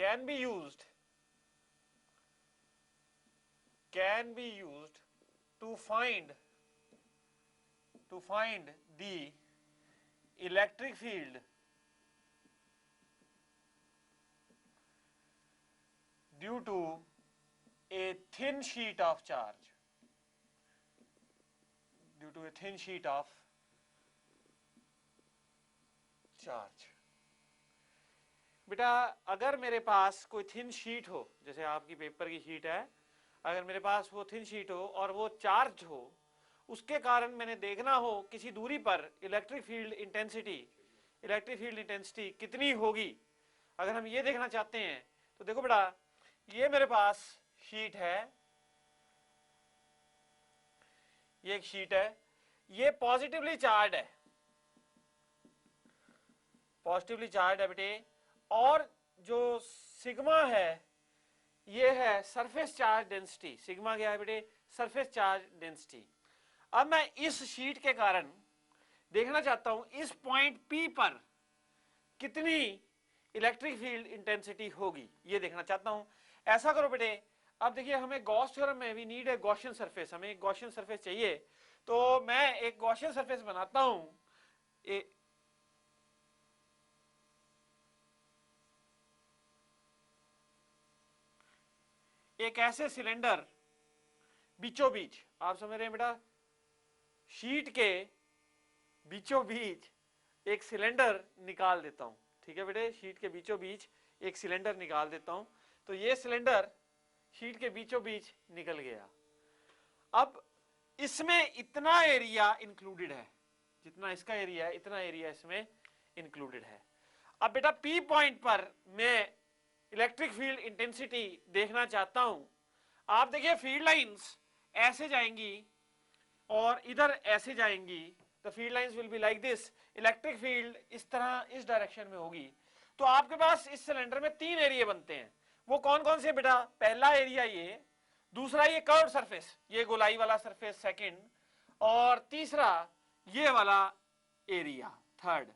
can be used to find the electric field due to a thin sheet of charge, बेटा अगर मेरे पास कोई thin sheet हो, जैसे आपकी पेपर की शीट है, अगर मेरे पास वो थिन शीट हो और वो चार्ज हो, उसके कारण मैंने देखना हो किसी दूरी पर इलेक्ट्रिक फील्ड इंटेंसिटी कितनी होगी, अगर हम ये देखना चाहते हैं तो देखो बेटा ये मेरे पास शीट है, ये एक शीट है, ये पॉजिटिवली चार्ज है बेटे, और जो सिग्मा है ये है सरफेस चार्ज डेंसिटी। सिग्मा क्या है बेटे? Surface charge density. अब मैं इस शीट के कारण देखना चाहता हूं इस पॉइंट P पर कितनी इलेक्ट्रिक फील्ड इंटेंसिटी होगी, ये देखना चाहता हूं। ऐसा करो बेटे, अब देखिए हमें गॉस थ्योरम में we need a Gaussian surface, हमें एक गॉसियन सरफेस चाहिए, तो मैं एक गॉसियन सरफेस बनाता हूं। एक ऐसे सिलेंडर बीचों बीच, आप समझ रहे हैं बेटा, शीट के बीचों बीच एक सिलेंडर निकाल देता हूं, ठीक है बेटे, शीट के बीचों बीच एक सिलेंडर निकाल देता हूं, तो ये सिलेंडर शीट के बीचों बीच निकल गया। अब इसमें इतना एरिया इंक्लूडेड है, जितना इसका एरिया है इतना एरिया इसमें इंक्लूडेड है। अब बेटा P पॉइंट पर मैं इलेक्ट्रिक फील्ड इंटेंसिटी देखना चाहता हूं। आप देखिए फील्ड लाइंस ऐसे जाएंगी और इधर ऐसे जाएंगी, the field lines will be like this, electric field इस तरह इस डायरेक्शन में होगी। तो आपके पास इस सिलेंडर में 3 एरिया बनते हैं, वो कौन कौन से बेटा? पहला एरिया ये, दूसरा ये कर्व्ड सरफेस, ये गोलाई वाला सरफेस सेकंड, और तीसरा ये वाला एरिया थर्ड,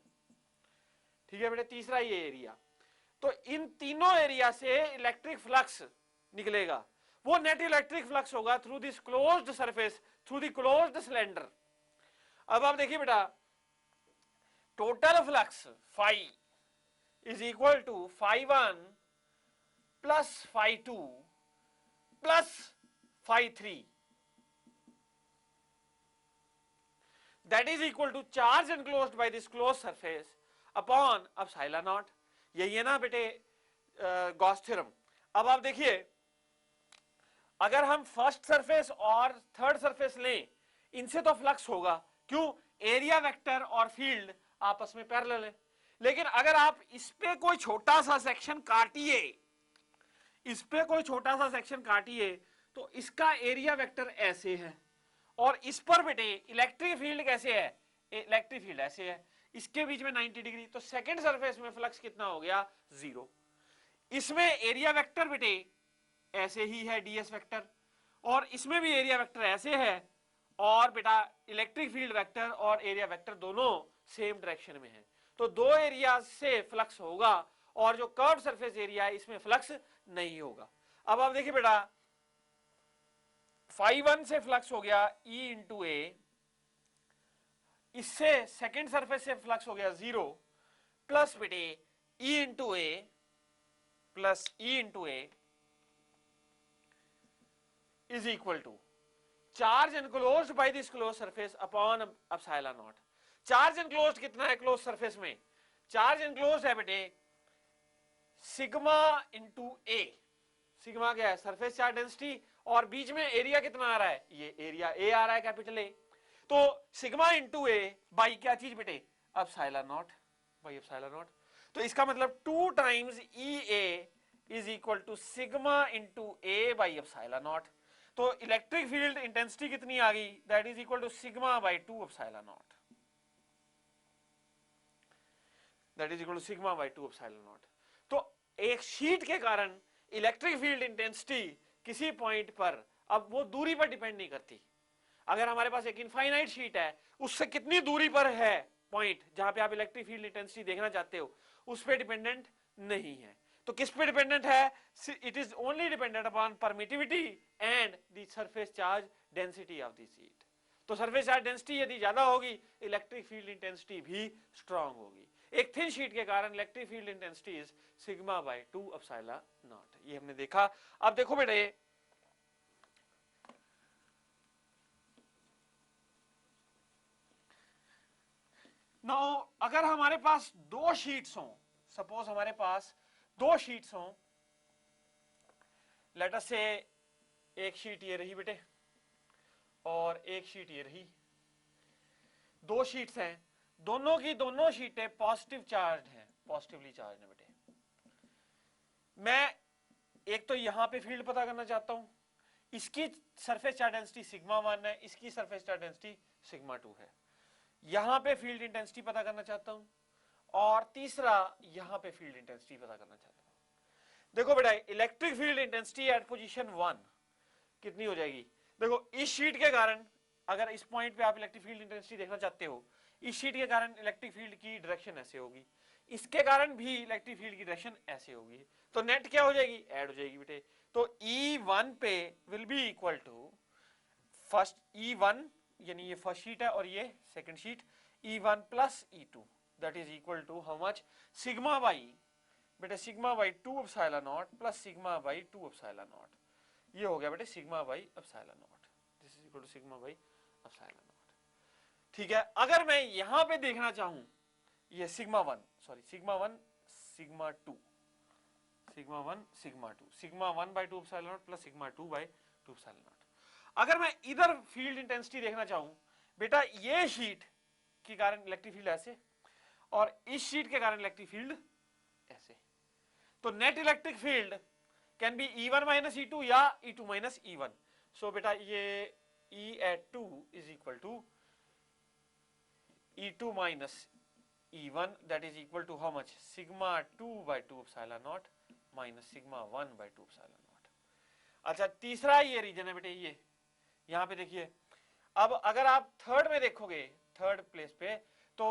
ठीक है बेटे, तीसरा ये एरिया। तो इन तीनों एरिया से इलेक्ट्रिक फ्लक्स निकलेगा, वो नेट इलेक्ट्रिक फ्लक्स होगा through this closed surface, through the closed cylinder. अब आप देखिए बेटा, total flux phi is equal to φ1 plus φ2 plus φ3, that is equal to charge enclosed by this close surface upon epsilon naught. यही है ना बेटे Gauss theorem. अब आप देखिए, अगर हम फर्स्ट सरफेस और थर्ड सरफेस लें, इनसे तो फ्लक्स होगा, क्यों? एरिया वेक्टर और फील्ड आपस में पैरेलल है। लेकिन अगर आप इस पे कोई छोटा सा सेक्शन काटिए, इस पे कोई छोटा सा सेक्शन काटिए, तो इसका एरिया वेक्टर ऐसे है, और इस पर बेटे इलेक्ट्रिक फील्ड कैसे है? इलेक्ट्रिक फील्ड ऐसे है, इसके बीच में 90 डिग्री, तो सेकंड सरफेस में फ्लक्स कितना हो गया? 0। इसमें एरिया वेक्टर बेटे ऐसे ही है, ds वेक्टर, और इसमें भी एरिया वेक्टर ऐसे है, और बेटा इलेक्ट्रिक फील्ड वेक्टर और एरिया वेक्टर दोनों सेम डायरेक्शन में है, तो दो एरिया से फ्लक्स होगा, और जो कर्व सरफेस एरिया है इसमें फ्लक्स नहीं होगा। अब आप देखिए बेटा, φ1 से फ्लक्स हो गया E इंटू ए, इससे सेकेंड सरफेस से फ्लक्स हो गया 0, प्लस बेटे E into A plus E into A is equal to charge enclosed by this close surface upon epsilon naught. Charge enclosed कितना है क्लोज सरफेस में? चार्ज एनक्लोज्ड है बेटे सिग्मा इंटू ए। Sigma क्या है? सरफेस चार्ज डेंसिटी, और बीच में area कितना आ रहा है? ये एरिया ए आ रहा है, कैपिटल ए। तो सिग्मा इंटू ए बाई क्या चीज बेटे? Epsilon naught, by epsilon naught. तो इसका मतलब 2 times E A is equal to sigma into A by epsilon naught. तो इलेक्ट्रिक फील्ड इंटेंसिटी कितनी आ गई? That is equal to sigma by 2 epsilon naught, that is equal to sigma by 2 epsilon naught. तो एक sheet के कारण electric field intensity किसी point पर, अब वो दूरी पर डिपेंड नहीं करती। अगर हमारे पास एक इनफाइनाइट शीट है, उससे कितनी दूरी पर है पॉइंट जहां पे आप इलेक्ट्रिक फील्ड इंटेंसिटी देखना चाहते हो, उस पर डिपेंडेंट नहीं है। तो किस पे डिपेंडेंट है? It is only dependent upon permittivity and the surface charge density of the sheet. तो सरफेस चार्ज डेंसिटी यदि ज्यादा होगी, इलेक्ट्रिक फील्ड इंटेंसिटी भी स्ट्रांग होगी। एक थिन शीट के कारण electric field intensity is sigma bye 2 epsilon naught. ये हमने देखा। अब देखो बेटे, नाउ अगर हमारे पास दो शीट्स हों, सपोज हमारे पास दो शीट्स हों, लेट अस से एक शीट ये रही बेटे और एक शीट ये रही, दो शीट्स हैं, दोनों की दोनों शीटें पॉजिटिव चार्ज हैं, पॉजिटिवली चार्ज है बेटे। मैं एक तो यहां पे फील्ड पता करना चाहता हूं, इसकी सरफेस चार्ज डेंसिटी सिग्मा 1 है, इसकी सरफेस चार्ज डेंसिटी सिग्मा 2 है। यहां पे फील्ड इंटेंसिटी पता करना चाहता हूं, और तीसरा यहां पे फील्ड इंटेंसिटी पता करना चाहता हूं। देखो बेटा, electric field intensity at position 1 कितनी हो जाएगी? देखो इस शीट के कारण, अगर इस पॉइंट पे आप इलेक्ट्रिक फील्ड इंटेंसिटी देखना चाहते हो, इस शीट के कारण इलेक्ट्रिक फील्ड की डायरेक्शन ऐसे होगी, इसके कारण भी इलेक्ट्रिक फील्ड की डायरेक्शन ऐसे होगी, तो नेट क्या हो जाएगी? ऐड हो जाएगी बेटे। तो E1 पे will be equal to first E1, यानी ये फर्स्ट शीट है और ये second sheet, E1 plus E2 that is equal to how much? Sigma by बेटे sigma by 2 epsilon naught plus sigma by 2 epsilon naught. ये हो गया बेटे sigma by epsilon naught, this is equal to sigma by epsilon naught. ठीक है, अगर मैं यहां पे देखना चाहूं, ये सिग्मा 1 sorry sigma 1 sigma 2 sigma 1 sigma 2 sigma 1 by 2 epsilon naught plus sigma 2 by 2 epsilon not. अगर मैं इधर फील्ड इंटेंसिटी देखना चाहूं, बेटा ये शीट के कारण इलेक्ट्रिक फील्ड ऐसे और इस शीट के कारण इलेक्ट्रिक फील्ड ऐसे, तो net electric field can be E1 minus E2 या E2 माइनस E1। सो बेटा ये E at 2 is equal to E2 minus E1 that is equal to how much? Sigma 2 by 2 epsilon naught minus sigma 1 by 2 epsilon naught। अच्छा, तीसरा ये reason है बेटे, ये यहां पे देखिए। अब अगर आप थर्ड में देखोगे, थर्ड प्लेस पे, तो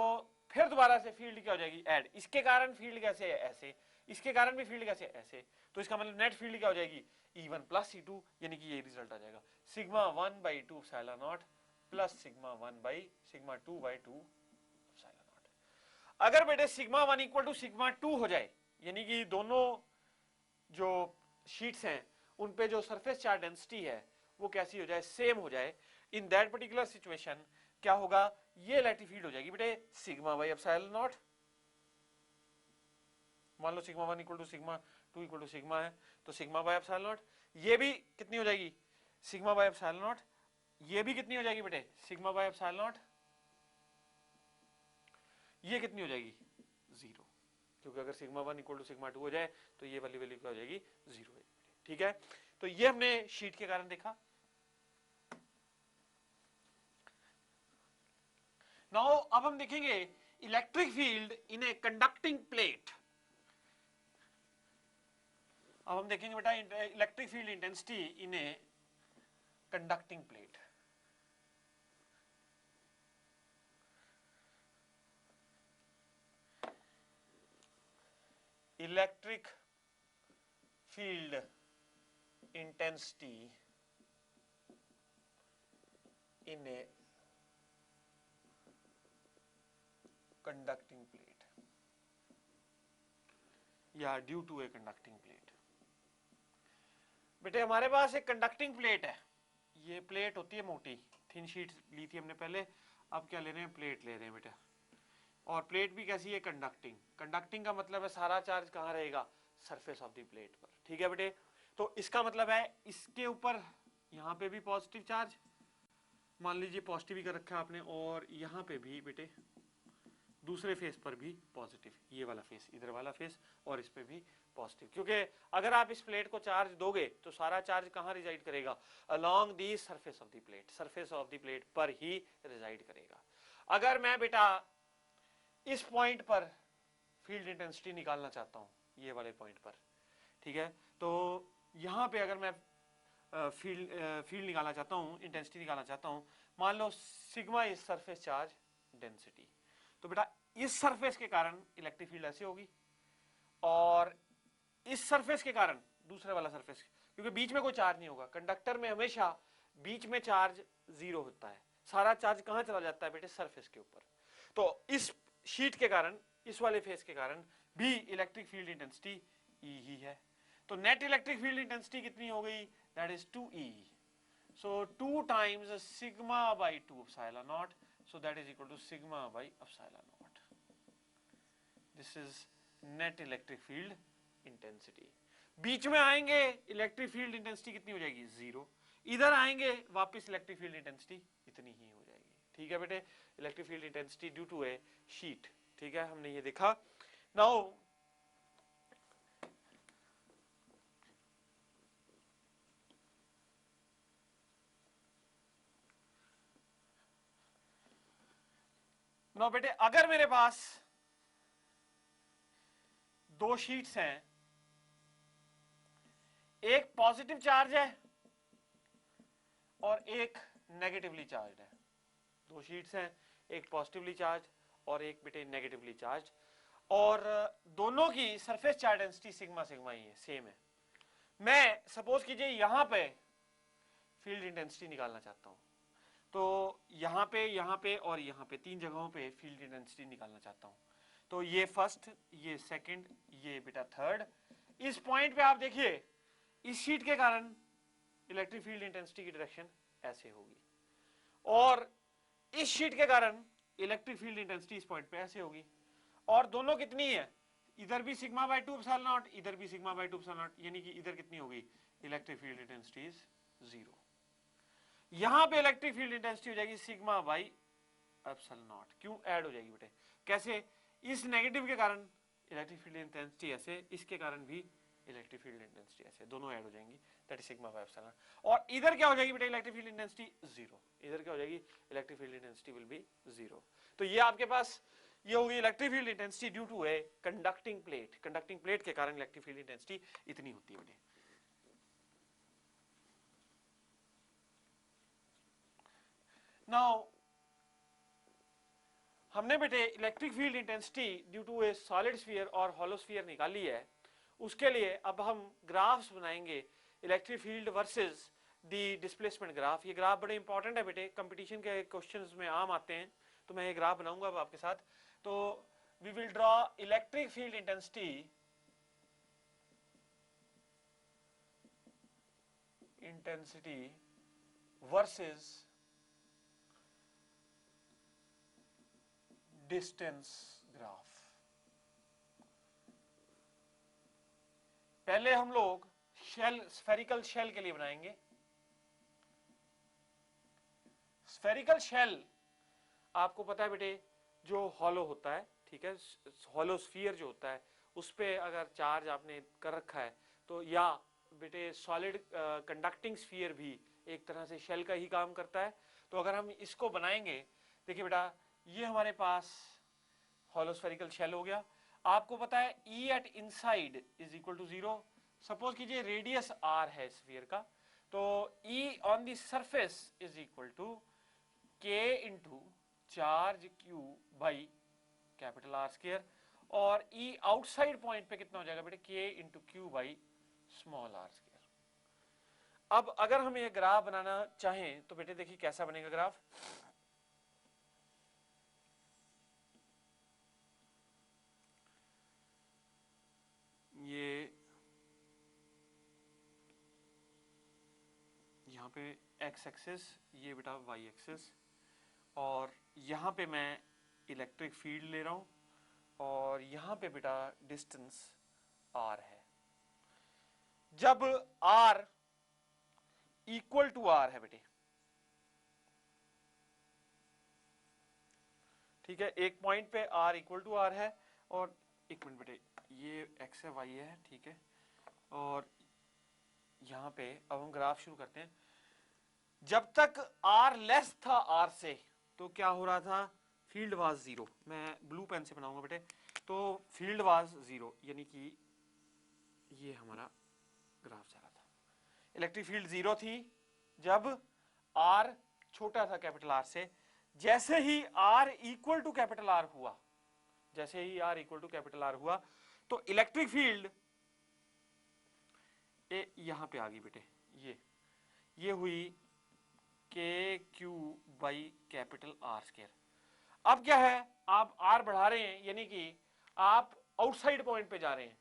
फिर दोबारा से फील्ड क्या हो जाएगी? ऐड। इसके कारण फील्ड कैसे है? ऐसे, इसके कारण भी फील्ड कैसे? ऐसे। तो इसका मतलब नेट फील्ड क्या हो जाएगी? E1 प्लस E2, यानी कि ये रिजल्ट आ जाएगा sigma 1 by 2 epsilon naught plus sigma 1 by sigma 2 by 2 epsilon not. अगर बेटे सिग्मा 1 इक्वल टू सिग्मा 2 हो जाए, यानी कि दोनों जो शीट्स हैं उन पे जो सरफेस चार्ज डेंसिटी है वो कैसी हो जाए? सेम हो जाए। इन दैट पर्टिकुलर सिचुएशन क्या होगा? ये इलेक्ट्रिक फील्ड हो जाएगी बेटे सिग्मा बाई एप्सिलॉन नॉट। मान लो sigma 1 equal to sigma 2 equal to sigma है, तो सिग्मा बाई एप्सिलॉन नॉट, ये भी कितनी हो जाएगी? Sigma by epsilon naught. ये भी कितनी हो जाएगी बेटे? Sigma by epsilon naught. ये कितनी हो जाएगी? 0, क्योंकि अगर सिग्मा 1 इक्वल टू सिग्मा 2 हो जाए तो ये वाली वैल्यू क्या हो जाएगी? 0 हो जाएगी। ठीक है, तो ये हमने शीट के कारण देखा। नाउ अब हम देखेंगे electric field in a conducting plate. अब हम देखेंगे बेटा electric field intensity in a conducting plate. Electric field intensity in a conducting plate या due to a conducting plate. बेटे हमारे पास एक कंडक्टिंग प्लेट है, ये प्लेट होती है मोटी, थिन शीट ली थी हमने पहले, अब क्या ले रहे हैं? प्लेट ले रहे हैं बेटा। और प्लेट भी कैसी है? कंडक्टिंग। कंडक्टिंग का मतलब है सारा चार्ज कहाँ रहेगा? सरफेस ऑफ द प्लेट पर। ठीक है बेटे, तो इसका मतलब है इसके ऊपर यहाँ पे भी पॉजिटिव चार्ज, मान लीजिए पॉजिटिव ही कर रखा है आपने, और यहाँ पे भी बेटे दूसरे फेस पर भी पॉजिटिव, ये वाला फेस, इधर वाला फेस, और इस पे भी पॉजिटिव। क्योंकि अगर आप इस प्लेट को चार्ज दोगे तो सारा चार्ज कहाँ रिजाइड करेगा? Along the surface of the plate, surface of the plate पर ही रिजाइड करेगा। अगर मैं बेटा इस पॉइंट पर फील्ड इंटेंसिटी निकालना चाहता हूं, ये वाले पॉइंट पर, ठीक है, तो यहां पे अगर मैं फील्ड निकालना चाहता हूं, इंटेंसिटी निकालना चाहता हूं, मान लो sigma is surface charge density, तो बेटा इस सरफेस के कारण इलेक्ट्रिक फील्ड ऐसी होगी, और इस सरफेस के कारण, दूसरे वाला सरफेस, क्योंकि बीच में कोई चार्ज नहीं होगा, कंडक्टर में हमेशा बीच में चार्ज जीरो होता है, सारा चार्ज कहां चला जाता है बेटे, सरफेस के ऊपर। तो इस शीट के कारण, इस वाले फेस के कारण भी इलेक्ट्रिक फील्ड इंटेंसिटी ई ही है। तो नेट इलेक्ट्रिक फील्ड इंटेंसिटी कितनी हो गई, that is 2E। so 2 times sigma by 2 epsilon naught, so that is equal to sigma by epsilon naught. This is net electric field intensity. बीच में आएंगे electric field intensity कितनी हो जाएगी, zero. इधर आएंगे वापस इलेक्ट्रिक फील्ड इंटेंसिटी इतनी ही हो जाएगी। ठीक है बेटे, electric field intensity due to a sheet. ठीक है, हमने ये देखा। नाउ बेटे, अगर मेरे पास दो शीट्स हैं, एक पॉजिटिव चार्ज है और एक नेगेटिवली चार्ज है। दो शीट्स हैं, एक पॉजिटिवली चार्ज और एक बेटे नेगेटिवली चार्ज, और दोनों की surface charge density sigma sigma ही है, सेम है। मैं सपोज कीजिए यहां पे फील्ड इंटेंसिटी निकालना चाहता हूं, तो यहां पे और यहां पे तीन जगहों पे फील्ड इंटेंसिटी निकालना चाहता हूं। तो ये फर्स्ट, ये सेकंड, ये बेटा थर्ड। इस पॉइंट पे आप देखिए, इस शीट के कारण इलेक्ट्रिक फील्ड इंटेंसिटी की डायरेक्शन ऐसे होगी, और इस शीट के कारण इलेक्ट्रिक फील्ड इंटेंसिटी इस पॉइंट पे ऐसे होगी, और दोनों कितनी है, इधर भी सिग्मा बाय 2 एप्सिलॉन नॉट, इधर भी सिग्मा बाय 2 एप्सिलॉन नॉट, यानी कि इधर कितनी होगी, electric field intensity is zero. यहां पे इलेक्ट्रिक फील्ड इंटेंसिटी हो जाएगी सिग्मा बाई एप्सिलॉन नॉट। क्यों ऐड हो जाएगी बेटे, कैसे, इस नेगेटिव के कारण इलेक्ट्रिक फील्ड इंटेंसिटी ऐसे, इसके कारण भी इलेक्ट्रिक फील्ड इंटेंसिटी ऐसे, दोनों ऐड हो जाएंगी, that is sigma by epsilon. और इधर क्या हो जाएगी बेटे, इलेक्ट्रिक फील्ड इंटेंसिटी जीरो। इधर क्या हो जाएगी, electric field intensity will be zero. तो ये आपके पास ये होगी electric field intensity due to a conducting plate. Conducting plate के कारण इलेक्ट्रिक फील्ड इंटेंसिटी इतनी होती है बेटे। नाउ हमने बेटे electric field intensity due to a solid sphere और हॉलो स्फीयर निकाली है। उसके लिए अब हम ग्राफ्स बनाएंगे, electric field versus the displacement graph. ये ग्राफ बड़े इंपॉर्टेंट है बेटे, कंपटीशन के क्वेश्चंस में आम आते हैं, तो मैं ये ग्राफ बनाऊंगा अब आपके साथ। तो we will draw electric field intensity versus distance graph. पहले हम लोग शेल, स्फेरिकल शेल के लिए बनाएंगे। स्फेरिकल शेल आपको पता है बेटे, जो हॉलो होता है, ठीक है, हॉलो स्फीयर जो होता है, उस पे अगर चार्ज आपने कर रखा है तो, या बेटे सॉलिड कंडक्टिंग स्फीयर भी एक तरह से शेल का ही काम करता है। तो अगर हम इसको बनाएंगे, देखिए बेटा, ये हमारे पास हॉलो स्फेरिकल शेल हो गया। आपको पता है E at inside is equal to zero. Suppose कीजिए रेडियस R है स्फीयर का, तो E on the surface is equal to K into charge Q by capital R square, और E आउटसाइड पॉइंट पे कितना हो जाएगा बेटे, K into Q by small r square. अब अगर हम ये ग्राफ बनाना चाहें तो बेटे देखिए कैसा बनेगा ग्राफ। ये यहाँ पे x एक्सिस, ये बेटा y एक्सिस, और यहाँ पे मैं इलेक्ट्रिक फील्ड ले रहा हूँ, और यहाँ पे बेटा डिस्टेंस r है। जब r इक्वल टू r है बेटे, ठीक है, एक पॉइंट पे r इक्वल टू r है, और एक मिनट बेटे, ये x है y है, ठीक है, और यहाँ पे अब हम ग्राफ शुरू करते हैं। जब तक r लेस था r से, तो क्या हो रहा था, फील्ड वाज जीरो। मैं ब्लू पेन से बनाऊंगा बेटे, तो फील्ड वाज जीरो, यानी कि ये हमारा ग्राफ चला था। इलेक्ट्रिक फील्ड जीरो थी जब r छोटा था कैपिटल R से। जैसे ही r equal to capital R हुआ, जैसे ही r equal to capital R हुआ, तो इलेक्ट्रिक फील्ड यहां पे आ गई बेटे, ये हुई के Q by capital R square. अब क्या है, आप आर बढ़ा रहे हैं, यानी कि आप आउटसाइड पॉइंट पे जा रहे हैं।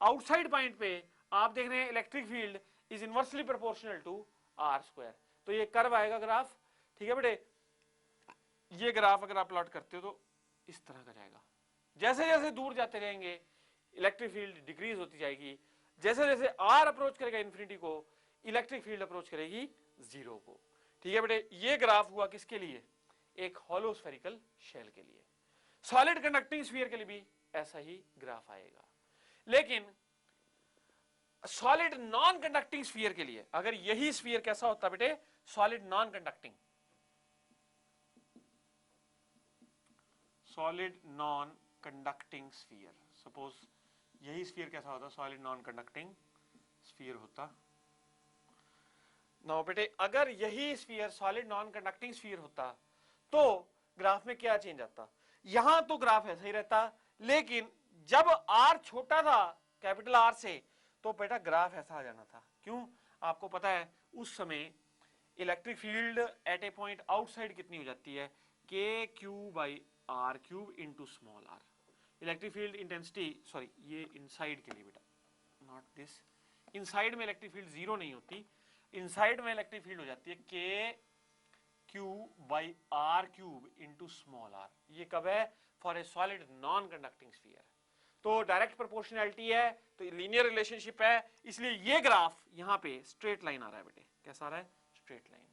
आउटसाइड पॉइंट पे आप देख रहे हैं electric field is inversely proportional to R square. तो ये कर्व आएगा ग्राफ, ठीक है बेटे। ये ग्राफ अगर आप प्लॉट करते हो तो इस तरह का जाएगा। जैसे जैसे दूर जाते रहेंगे इलेक्ट्रिक फील्ड डिक्रीज होती जाएगी, जैसे जैसे आर अप्रोच करेगा इन्फिनिटी को, इलेक्ट्रिक फील्ड अप्रोच करेगी जीरो को। ठीक है बेटे, ये ग्राफ हुआ किसके लिए, एक हॉलो स्फेरिकल शेल के लिए। सॉलिड कंडक्टिंग स्फीयर के लिए भी ऐसा ही ग्राफ आएगा। लेकिन सॉलिड नॉन कंडक्टिंग स्फीयर के लिए अगर यही स्फीयर कैसा होता बेटे, solid non conducting, solid non conducting sphere, suppose यही स्फीयर कैसा होता, सॉलिड नॉन कंडक्टिंग स्फीयर होता। नाउ बेटे अगर यही sphere solid non conducting sphere होता तो ग्राफ में क्या चेंज आता, यहां तो ग्राफ ऐसा ही रहता, लेकिन जब आर छोटा था कैपिटल आर से तो बेटा ग्राफ ऐसा आ जाना था। क्यों, आपको पता है उस समय electric field at a point outside कितनी हो जाती है, K Q by R cube into small r. Electric field intensity, sorry ये इनसाइड के लिए बेटा, नॉट दिस, इनसाइड में इलेक्ट्रिक फील्ड जीरो नहीं होती, इनसाइड में इलेक्ट्रिक फील्ड हो जाती है K Q by R cube into small r. ये कब है, for a solid non conducting sphere. तो डायरेक्ट प्रोपोर्शनैलिटी है, तो लीनियर रिलेशनशिप है, इसलिए ये ग्राफ यहां पे स्ट्रेट लाइन आ रहा है बेटे। कैसा आ रहा है, straight line,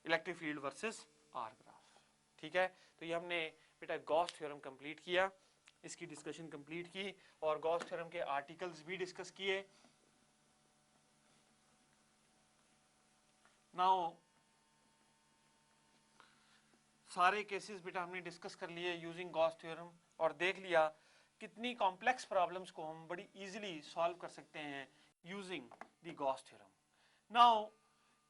electric field versus R graph. ठीक है, तो ये हमने बेटा गॉस थ्योरम कंप्लीट किया, इसकी डिस्कशन कंप्लीट की और गॉस थ्योरम के आर्टिकल्स भी डिस्कस किए। नाउ सारे केसेस बेटा हमने डिस्कस कर लिए यूजिंग गॉस थ्योरम, और देख लिया कितनी कॉम्प्लेक्स प्रॉब्लम्स को हम बड़ी इजीली सॉल्व कर सकते हैं using the Gauss theorem. Now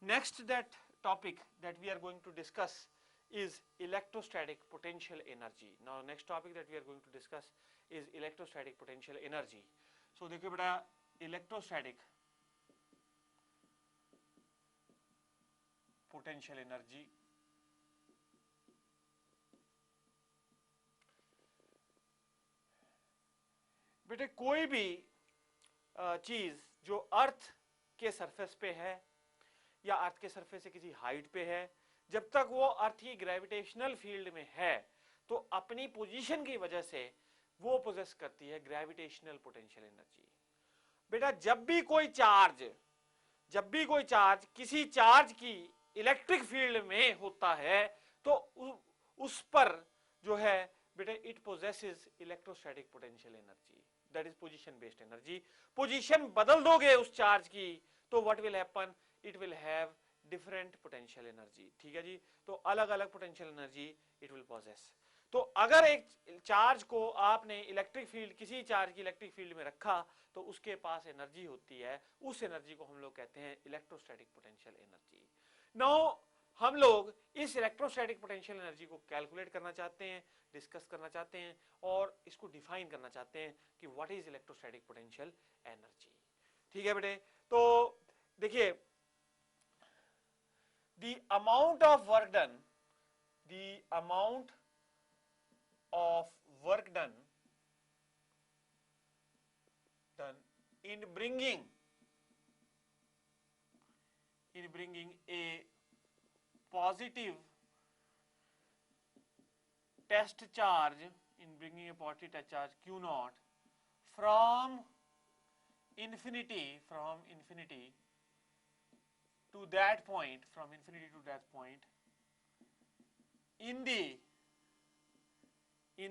next that topic that we are going to discuss is electrostatic potential energy. Now next topic that we are going to discuss is electrostatic potential energy. So देखिए बेटा electrostatic potential energy बेटे कोई भी चीज जो अर्थ के surface पे है या अर्थ के सरफेस से किसी हाइट पे है, जब तक वो अर्थ की ग्रेविटेशनल फील्ड में है तो अपनी पोजीशन की वजह से वो पोजेस करती है ग्रेविटेशनल पोटेंशियल एनर्जी। बेटा जब भी कोई चार्ज किसी चार्ज की इलेक्ट्रिक फील्ड में होता है तो उस पर जो है बेटा it possesses electrostatic potential energy, that is position based energy. Position बदल दोगे उस चार्ज की तो what will happen, it will have different potential energy. ठीक है जी, तो अलग अलग potential energy it will possess. तो अगर एक चार्ज को आपने इलेक्ट्रिक फील्ड, किसी चार्ज की इलेक्ट्रिक फील्ड में रखा तो उसके पास एनर्जी होती है, उस एनर्जी को हम लोग कहते हैं इलेक्ट्रोस्टैटिक पोटेंशियल एनर्जी। नाउ हम लोग इस इलेक्ट्रोस्टैटिक पोटेंशियल एनर्जी को कैलकुलेट करना चाहते हैं, डिस्कस करना चाहते हैं और इसको डिफाइन करना चाहते हैं कि what is electrostatic potential energy. ठीक है बेटे, तो देखिए the amount of work done in bringing a positive test charge q naught from infinity to that point, in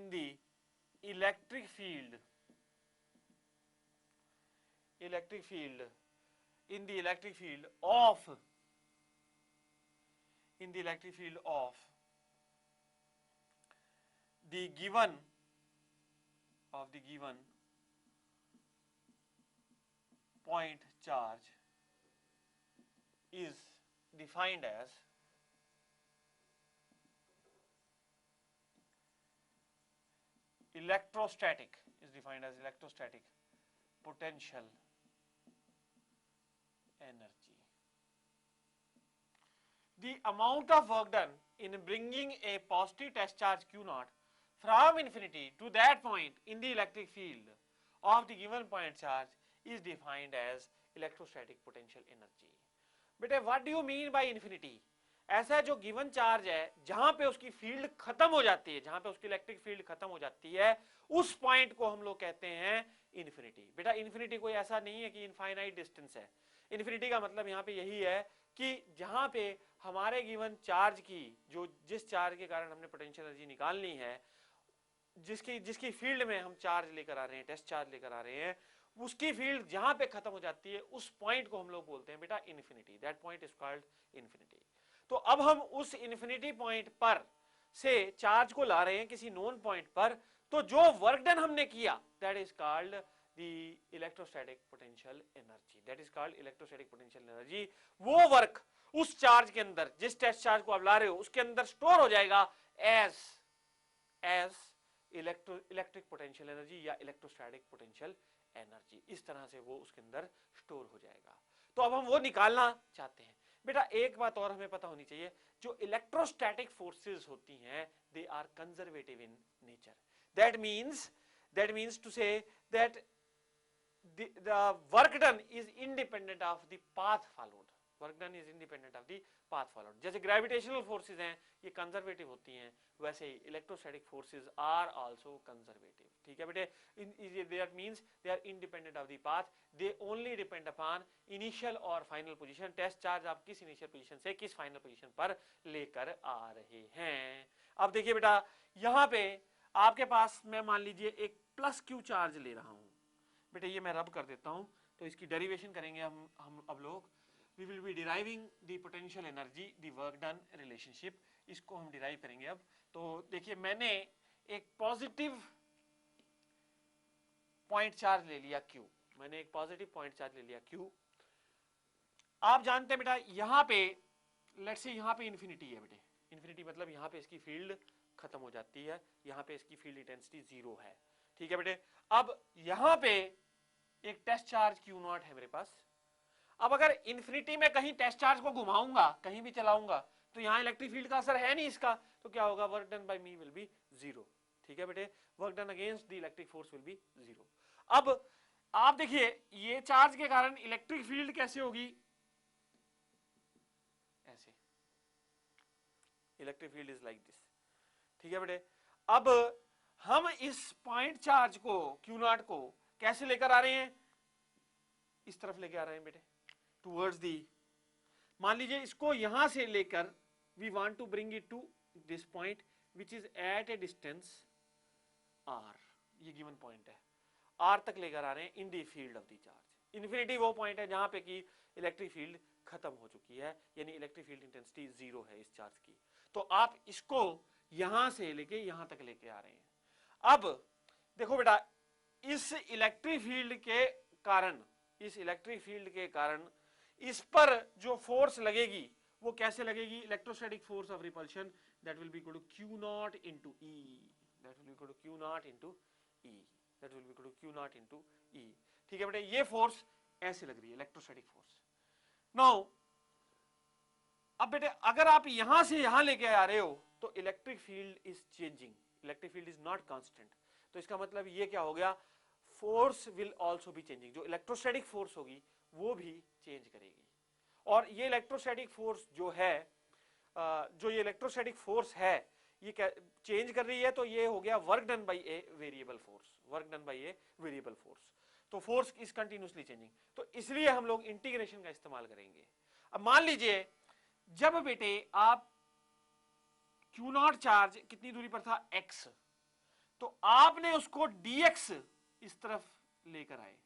the electric field of the given point charge is defined as electrostatic potential energy. The amount of work done in bringing a positive test charge Q naught from infinity to that point in the electric field of the given point charge is defined as electrostatic potential energy. बेटे what do you mean by infinity? ऐसा जो given charge है जहां पे उसकी field खत्म हो जाती है, जहां पे उसकी इलेक्ट्रिक फील्ड खत्म हो जाती है, उस पॉइंट को हम लोग कहते हैं इन्फिनिटी. बेटा इन्फिनिटी कोई ऐसा नहीं है कि इनफाइनाइट डिस्टेंस है. इन्फिनिटी का मतलब यहाँ पे यही है कि जहां पे हमारे गिवन चार्ज की जिस चार्ज के कारण हमने पोटेंशियल एनर्जी निकालनी है, जिसकी फील्ड में हम चार्ज लेकर आ रहे हैं, टेस्ट चार्ज लेकर आ रहे हैं, उसकी फील्ड जहां पे खत्म हो जाती है उस पॉइंट को हम लोग बोलते हैं बेटा infinity. That point is called infinity. तो अब हम उस इन्फिनिटी पॉइंट पर से चार्ज को ला रहे हैं किसी नोन पॉइंट पर, तो जो वर्क डन हमने किया that is called the electrostatic potential energy. That is called electrostatic potential energy. वो वर्क उस चार्ज के अंदर, जिस टेस्ट चार्ज को आप ला रहे हो उसके अंदर स्टोर हो जाएगा एज इलेक्ट्रिक पोटेंशियल एनर्जी या इलेक्ट्रोस्टैटिक पोटेंशियल एनर्जी. इस तरह से वो उसके अंदर स्टोर हो जाएगा. तो अब हम वो निकालना चाहते हैं. बेटा एक बात और हमें पता होनी चाहिए, जो इलेक्ट्रोस्टैटिक फोर्सेस होती हैं they are conservative in nature. That means to say that the work done is independent of the path followed. Work done is independent of the path followed. जैसे ग्रेविटेशनल फोर्सेज हैं ये conservative होती हैं, वैसे ही electrostatic forces are also conservative. ठीक है बेटे, that means they are independent of the path. They only depend upon initial और फाइनल पोजीशन. टेस्ट चार्ज आप किस इनिशियल पोजीशन से किस फाइनल पोजीशन पर लेकर आ रहे हैं. अब देखिए बेटा यहां पे आपके पास मैं मान लीजिए एक प्लस क्यू चार्ज ले रहा हूं. बेटे ये मैं रब कर देता हूं तो इसकी डेरिवेशन करेंगे हम अब लोग. We will be deriving the potential energy, the work done relationship. इसको हम डिराइव करेंगे अब. तो देखिए मैंने एक पॉजिटिव पॉइंट चार्ज ले लिया Q. मैंने एक पॉजिटिव पॉइंट चार्ज ले लिया Q. आप जानते हैं बेटा यहां पे लेट्स से यहां पे इन्फिनिटी है बेटे. इन्फिनिटी मतलब यहां पे इसकी फील्ड खत्म हो जाती है, यहां पे इसकी फील्ड इंटेंसिटी 0 है. ठीक है बेटे. अब यहां पे एक टेस्ट चार्ज Q नॉट है मेरे पास. अब अगर इन्फिनिटी में कहीं टेस्ट चार्ज को घुमाऊंगा, कहीं भी चलाऊंगा, तो यहां इलेक्ट्रिक फील्ड का असर है नहीं इसका, तो क्या होगा, work done by me will be 0. ठीक है बेटे, work done against the electric force will be 0. अब आप देखिए ये चार्ज के कारण इलेक्ट्रिक फील्ड कैसे होगी, ऐसे. Electric field is like this. ठीक है बेटे. अब हम इस पॉइंट चार्ज को Q नॉट को कैसे लेकर आ रहे हैं, इस तरफ लेके आ रहे हैं बेटे, टूवर्ड्स दी. मान लीजिए इसको यहां से लेकर we want to bring it to this point which is at a distance r. ये गिवन पॉइंट है, r तक लेकर आ रहे हैं in the field of the charge. Infinity वो पॉइंट है जहां पे कि इलेक्ट्रिक फील्ड खत्म हो चुकी है, यानी इलेक्ट्रिक फील्ड इंटेंसिटी 0 है इस चार्ज की. तो आप इसको यहां से लेके यहां तक लेके आ रहे हैं. अब देखो बेटा इस इलेक्ट्रिक फील्ड के कारण इस पर जो फोर्स लगेगी वो कैसे लगेगी, electrostatic force of repulsion that will be equal to Q naught into E. That will be equal to Q naught into E. That will be equal to Q naught into E. ठीक है बेटे, ये force ऐसे लग रही है, electrostatic force. Now अब बेटे अगर आप यहां से यहां लेके आ रहे हो तो electric field is changing, electric field is not constant. तो इसका मतलब ये क्या हो गया, force will also be changing. जो इलेक्ट्रोस्टैटिक फोर्स होगी वो भी चेंज करेगी. और ये इलेक्ट्रोस्टैटिक फोर्स ये इलेक्ट्रोस्टैटिक फोर्स है ये चेंज कर रही है, तो ये हो गया work done by a variable force. Work done by a variable force. तो फोर्स इज कंटिन्यूअसली चेंजिंग, तो इसलिए हम लोग इंटीग्रेशन का इस्तेमाल करेंगे. अब मान लीजिए जब बेटे आप Q नॉट चार्ज कितनी दूरी पर था, x, तो आपने उसको dx इस तरफ लेकर आए,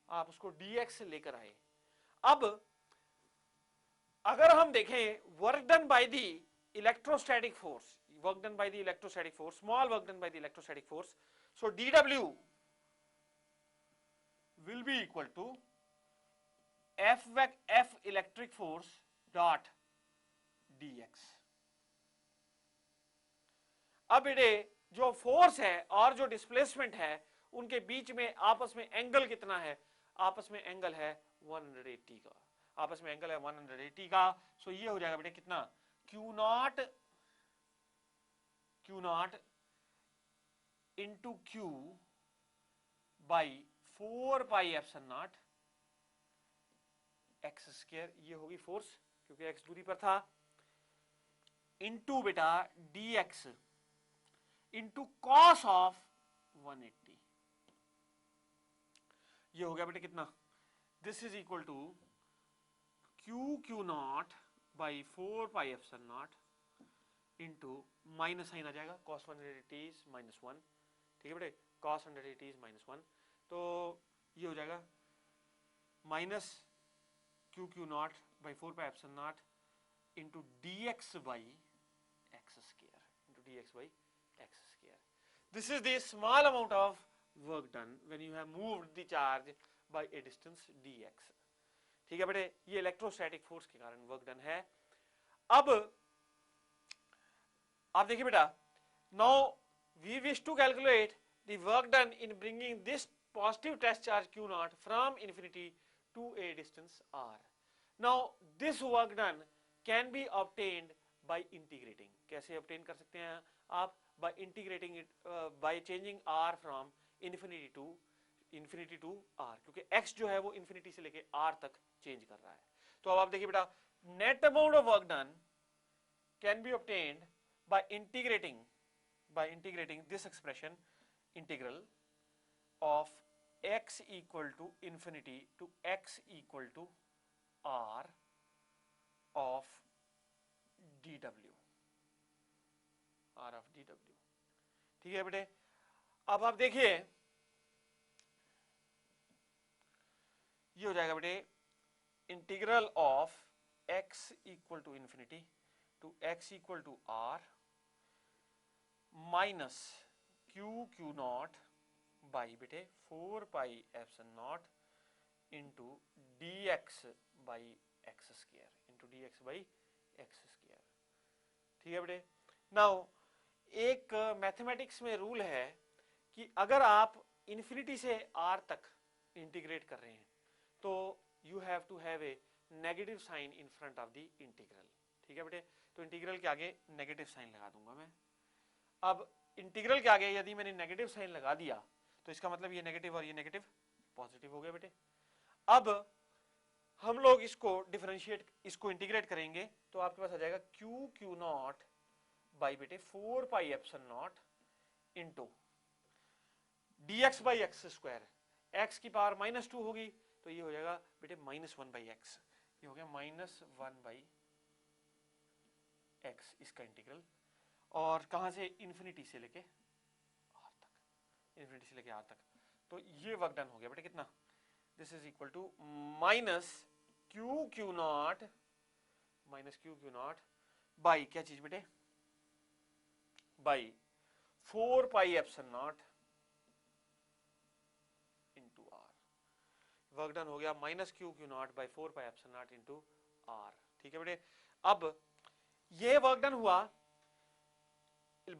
आप उसको dx लेकर आए. अब अगर हम देखें work done by the electrostatic force, work done by the electrostatic force, small work done by the electrostatic force, so dw will be equal to F electric force dot dx. अब बेटे जो force है और जो displacement है उनके बीच में आपस में एंगल कितना है, आपस में एंगल है 180 का, आपस में एंगल है 180 का। सो ये हो जाएगा बेटे कितना, q naught into q by 4πε0 x square, ये होगी फोर्स क्योंकि एक्स दूरी पर था, इंटू बेटा d x into cos of 180, ये हो गया बेटा कितना, this is equal to q naught by 4πε0 into minus sign आ जाएगा, cos 180 -1, ठीक है बेटे, cos 180 -1, तो ये हो जाएगा minus q naught by 4πε0 into d x by x square, into d x by x square. This is the small amount of work done when you have moved the charge by a distance d x, ठीक है बेटे, ये electrostatic force के कारण work done है। अब आप देखिए बेटा, now we wish to calculate the work done in bringing this positive test charge Q naught from infinity to a distance R. Now this work done can be obtained by integrating, कैसे obtain कर सकते हैं आप, by integrating it, by changing R from infinity to R, क्योंकि x जो है वो infinity से लेके r तक चेंज कर रहा है। तो अब आप देखिए बेटा, net amount of work done can be obtained by integrating this expression, integral of x equal to infinity to x equal to r of dw, ठीक है बेटे। अब आप देखिए ये हो जाएगा बेटे, integral of x equal to infinity to x equal to r minus q naught by बेटे 4πε0 into d x by x square, ठीक है बेटे। नाउ एक मैथमेटिक्स में रूल है कि अगर आप इन्फिनिटी से r तक इंटीग्रेट कर रहे हैं तो you have to have a negative sign in front of the integral, ठीक है बेटे। तो इंटीग्रल के आगे नेगेटिव साइन लगा दूंगा मैं। अब इंटीग्रल के आगे यदि मैंने नेगेटिव साइन लगा दिया तो इसका मतलब ये नेगेटिव और ये नेगेटिव पॉजिटिव हो गया बेटे। अब हम लोग इसको डिफरेंशिएट, इसको इंटीग्रेट करेंगे तो आपके पास आ जाएगा क्यू नॉट बाई बेटे 4πε0 into d x by x square, x की पावर -2 होगी तो ये हो जाएगा बेटे -1/x, ये हो गया -1/x इसका इंटीग्रल, और कहां से, इन्फिनिटी से लेके r तक, तो ये वर्क डन हो गया बेटे कितना, this is equal to minus q naught by क्या चीज बेटे, by 4πε0 into r, work done हो गया -क्यू नॉट बाई 4πε0 इंटू r, ठीक है बेटे। अब ये वर्क डन हुआ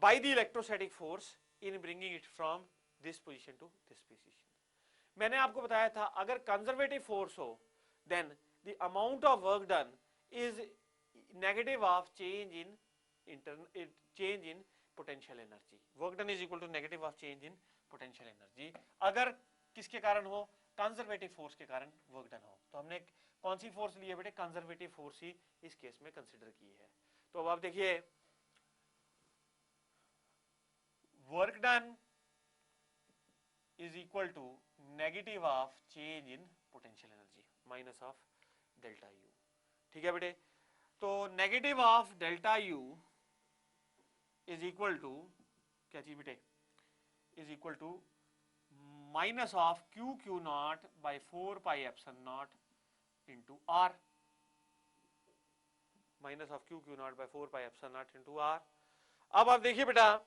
by the electrostatic force in bringing it from this position to this position। मैंने आपको बताया था अगर कंजर्वेटिव फोर्स हो then the amount of work done is negative of change in potential energy, work done is equal to negative of change in potential energy। अगर किसके कारण हो, कंजर्वेटिव फोर्स के कारण वर्क डन हो, तो हमने कौन सी फोर्स ली है बेटे, कंजर्वेटिव फोर्स ही इस केस में कंसिडर की है। तो अब आप देखिए work done is equal to negative of change in potential energy minus of delta U, ठीक है बेटे। तो negative of delta U is equal to क्या चीज बेटे, is equal to minus of q naught by 4πε0 into r, minus of q naught by 4πε0 into r. अब आप देखिए बेटा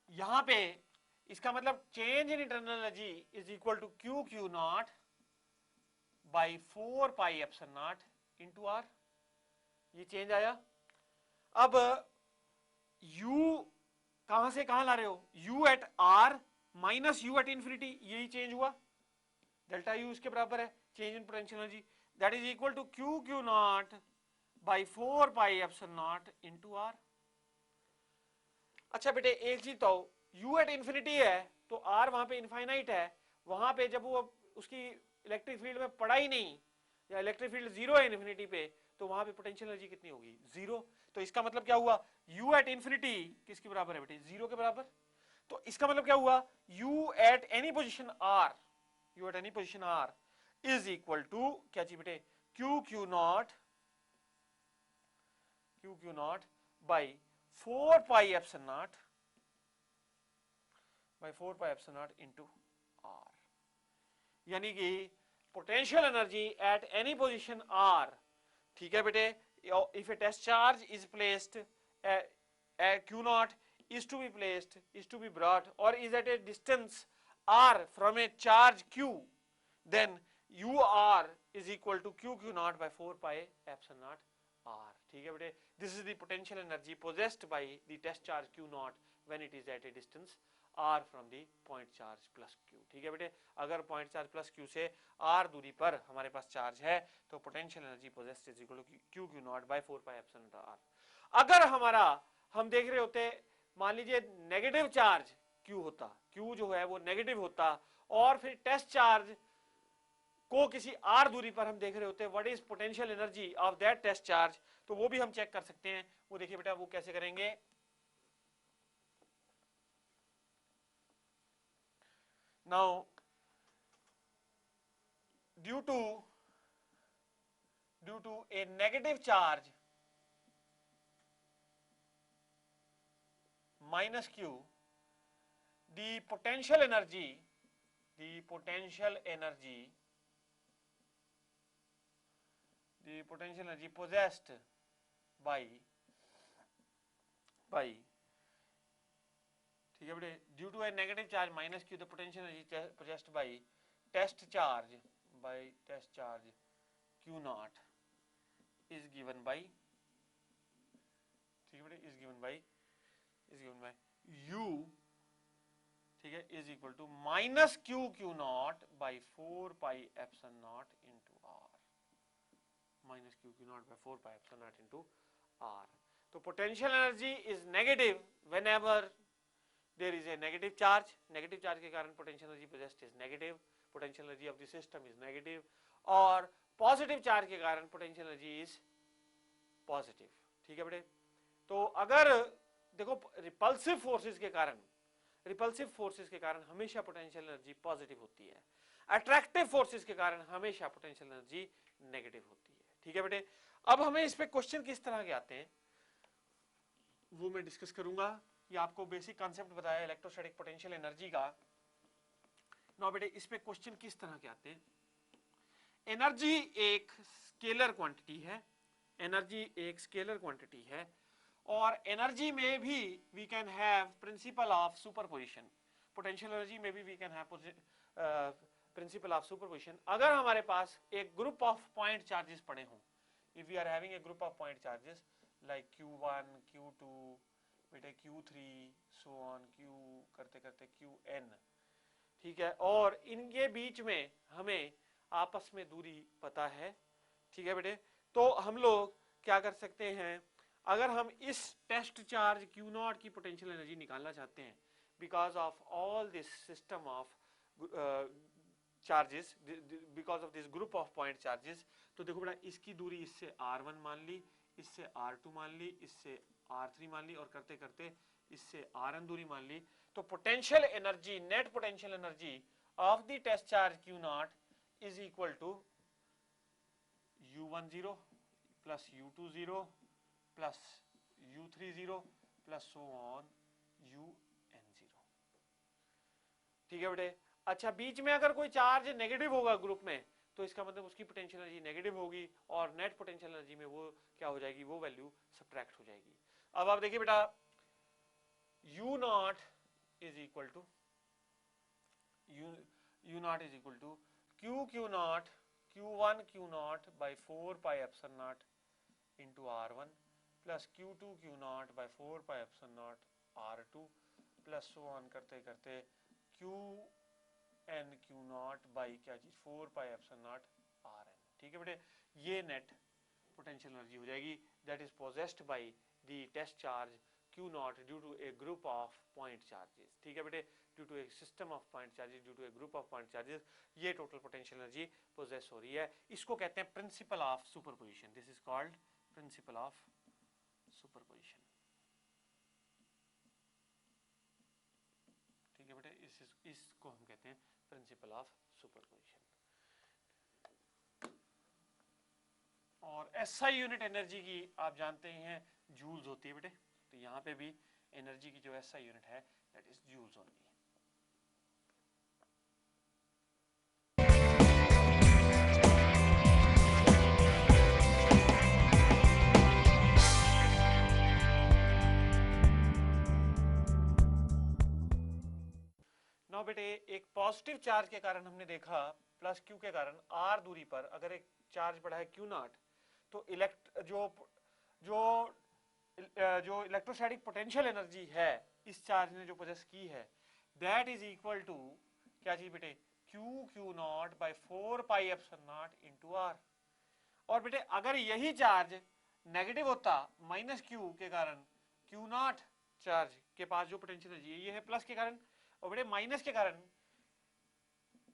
यहां पे इसका मतलब change in internal energy is equal to q naught by 4πε0 into are, ये चेंज आया। अब u कहां से कहां ला रहे हो, u at r minus u at infinity, यही चेंज हुआ, डेल्टा u इसके बराबर है change in potential energy, that is equal to Q Q naught by 4 pi epsilon naught into r। अच्छा बेटे एक चीज तो u एट इंफिनिटी है तो r वहां पे इनफाइनाइट है, वहां पे जब वो उसकी इलेक्ट्रिक फील्ड में पड़ा ही नहीं या इलेक्ट्रिक फील्ड जीरो है इन्फिनिटी पे, तो वहां पे पोटेंशियल एनर्जी कितनी होगी, जीरो। तो इसका मतलब क्या हुआ, u एट इंफिनिटी किसके बराबर है बेटे, जीरो के बराबर। तो इसका मतलब क्या हुआ, u at any position r, u at any position r is equal to क्या चाहिए बेटे, q q naught by 4 pi epsilon naught by 4 pi epsilon naught into r, यानी कि potential energy at any position r, ठीक है बेटे, if a test charge is placed q naught is to be placed, is to be brought or is at a distance r from a charge q, then ur is equal to q naught by 4 pi epsilon naught r, ठीक है बेटे। this is the potential energy possessed by the test charge q naught when it is at a distance r from the point charge plus q, ठीक है बेटे। अगर point charge plus q से r दूरी पर हमारे पास चार्ज है तो potential energy possessed is equal to q naught by 4 pi epsilon naught r। अगर हमारा हम देख रहे होते मान लीजिए नेगेटिव चार्ज Q होता, Q जो है वो नेगेटिव होता और फिर टेस्ट चार्ज को किसी r दूरी पर हम देख रहे होते, what is potential energy of that test charge, तो वो भी हम चेक कर सकते हैं। वो देखिए बेटा वो कैसे करेंगे, now due to a negative charge minus q, the potential energy possessed by ठीक है बेटे, due to a negative charge minus q, the potential energy possessed by test charge q naught is given by, ठीक है बेटे, is given by u, ठीक है, is equal to minus q naught by 4 pi epsilon naught into r, minus q naught by 4 pi epsilon naught into r। तो potential energy is negative whenever there is a negative charge के कारण potential energy possessed is negative, potential energy of the system is negative, और positive charge के कारण potential energy is positive, ठीक है बेटे। तो अगर देखो रिपल्सिव फोर्सेस के कारण हमेशा पोटेंशियल एनर्जी पॉजिटिव होती है, अट्रैक्टिव फोर्सेस के कारण हमेशा पोटेंशियल एनर्जी नेगेटिव होती है, ठीक है बेटे। अब हमें इस पे क्वेश्चन किस तरह के आते हैं वो मैं डिस्कस करूंगा, ये आपको बेसिक कॉन्सेप्ट बताया इलेक्ट्रोस्टैटिक पोटेंशियल एनर्जी का। ना बेटे इस पे क्वेश्चन किस तरह के आते हैं, एनर्जी एक स्केलर क्वांटिटी है, और एनर्जी में भी we can have principle of superposition, potential energy में भी we can have principle of superposition. अगर हमारे पास एक ग्रुप ऑफ पॉइंट चार्जेस पड़े हों, if we are having a group of point charges like q1 q2 बेटे q3 सो ऑन q करते करते qn, ठीक है, और इनके बीच में हमें आपस में दूरी पता है, ठीक है बेटे। तो हम लोग क्या कर सकते हैं, अगर हम इस टेस्ट चार्ज Q नॉट की पोटेंशियल एनर्जी निकालना चाहते हैं because of all this system of charges, because of this group of point charges, तो देखो बेटा इसकी दूरी इससे R1 मान ली, इससे R2 मान ली, इससे R3 मान ली, और करते करते इससे Rn दूरी मान ली। तो potential energy, net potential energy of the test charge Q naught is equal to U10 plus U20 plus U30 plus so on UN0, ठीक है बेटे। अच्छा बीच में अगर कोई चार्ज नेगेटिव होगा ग्रुप में तो इसका मतलब उसकी पोटेंशियल एनर्जी नेगेटिव होगी, और नेट पोटेंशियल एनर्जी में वो क्या हो जाएगी, वो वैल्यू सब्ट्रैक्ट हो जाएगी। अब आप देखिए बेटा U naught is equal to Q naught Q1 Q naught by 4 pi epsilon naught into R1 plus Q2 Q naught by 4 pi epsilon naught R2 plus so on करते करते q n q naught by क्या चीज 4 pi epsilon naught r n. ठीक है बेटे, ये net potential energy हो जाएगी that is possessed by the test charge Q naught due to a group of point charges. ठीक है बेटे, due to a system of point charges, due to a group of point charges, ये total potential energy possess हो रही है। इसको कहते हैं principle of superposition. This is called principle of superposition. ठीक है बेटे, इसको हम कहते हैं प्रिंसिपल ऑफ सुपरपोजिशन। और एसआई यूनिट एनर्जी की आप जानते ही हैं जूल्स होती है बेटे, तो यहाँ पे भी एनर्जी की जो एसआई यूनिट है that is joules only. Now बेटे, एक पॉजिटिव चार्ज के कारण हमने देखा प्लस क्यू के कारण आर दूरी पर अगर एक चार्ज पड़ा है क्यू नॉट, तो जो इलेक्ट्रोस्टैटिक पोटेंशियल एनर्जी है इस चार्ज ने जो पोजेस की है दैट इज इक्वल टू क्या चीज बेटे, q naught by 4 pi epsilon naught into r. और बेटे अगर यही चार्ज नेगेटिव होता माइनस क्यू के कारण, क्यू नॉट चार्ज के पास जो पोटेंशियल एनर्जी है ये है प्लस के कारण, और बेटे माइनस के कारण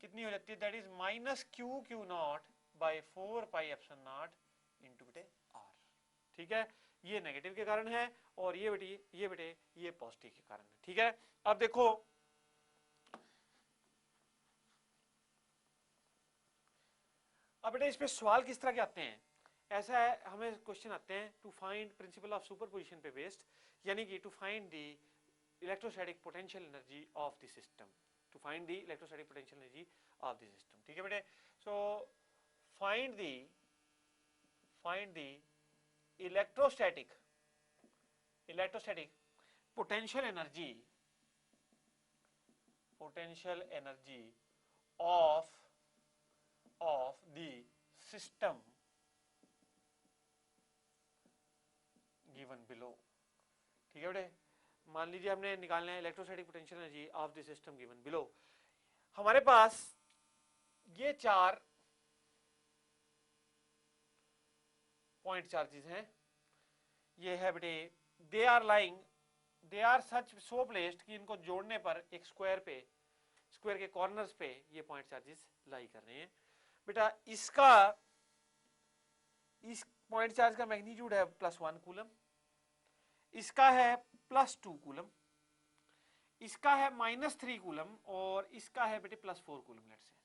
कितनी हो जाती है, that is minus q naught by 4 pi epsilon naught into बेटे आर। ठीक है, ये नेगेटिव के कारण है और ये बेटे ये पॉजिटिव के कारण है। ठीक है, अब देखो अब बेटे इस पे सवाल किस तरह के आते हैं, ऐसा है हमें क्वेश्चन आते हैं to find principle of superposition पे बेस्ड, यानी कि to find the electrostatic potential energy of the system, to find the electrostatic potential energy of the system. ठीक है बेटे, so find the electrostatic potential energy of the system given below। ठीक है बेटे, मान लीजिए हमने निकालना है electrostatic potential energy of the system given below. हमारे पास ये 4 पॉइंट चार्जेस हैं, ये है बेटे they are such so placed कि इनको जोड़ने पर एक स्क्वायर के कॉर्नर्स पे ये पॉइंट चार्जेस लाई कर रहे हैं। बेटा इस पॉइंट चार्ज का मैग्नीट्यूड है +1 कूलम, इसका है +2 कूलम, इसका है -3 कूलम और इसका है बेटे +4 कूलम। लेट से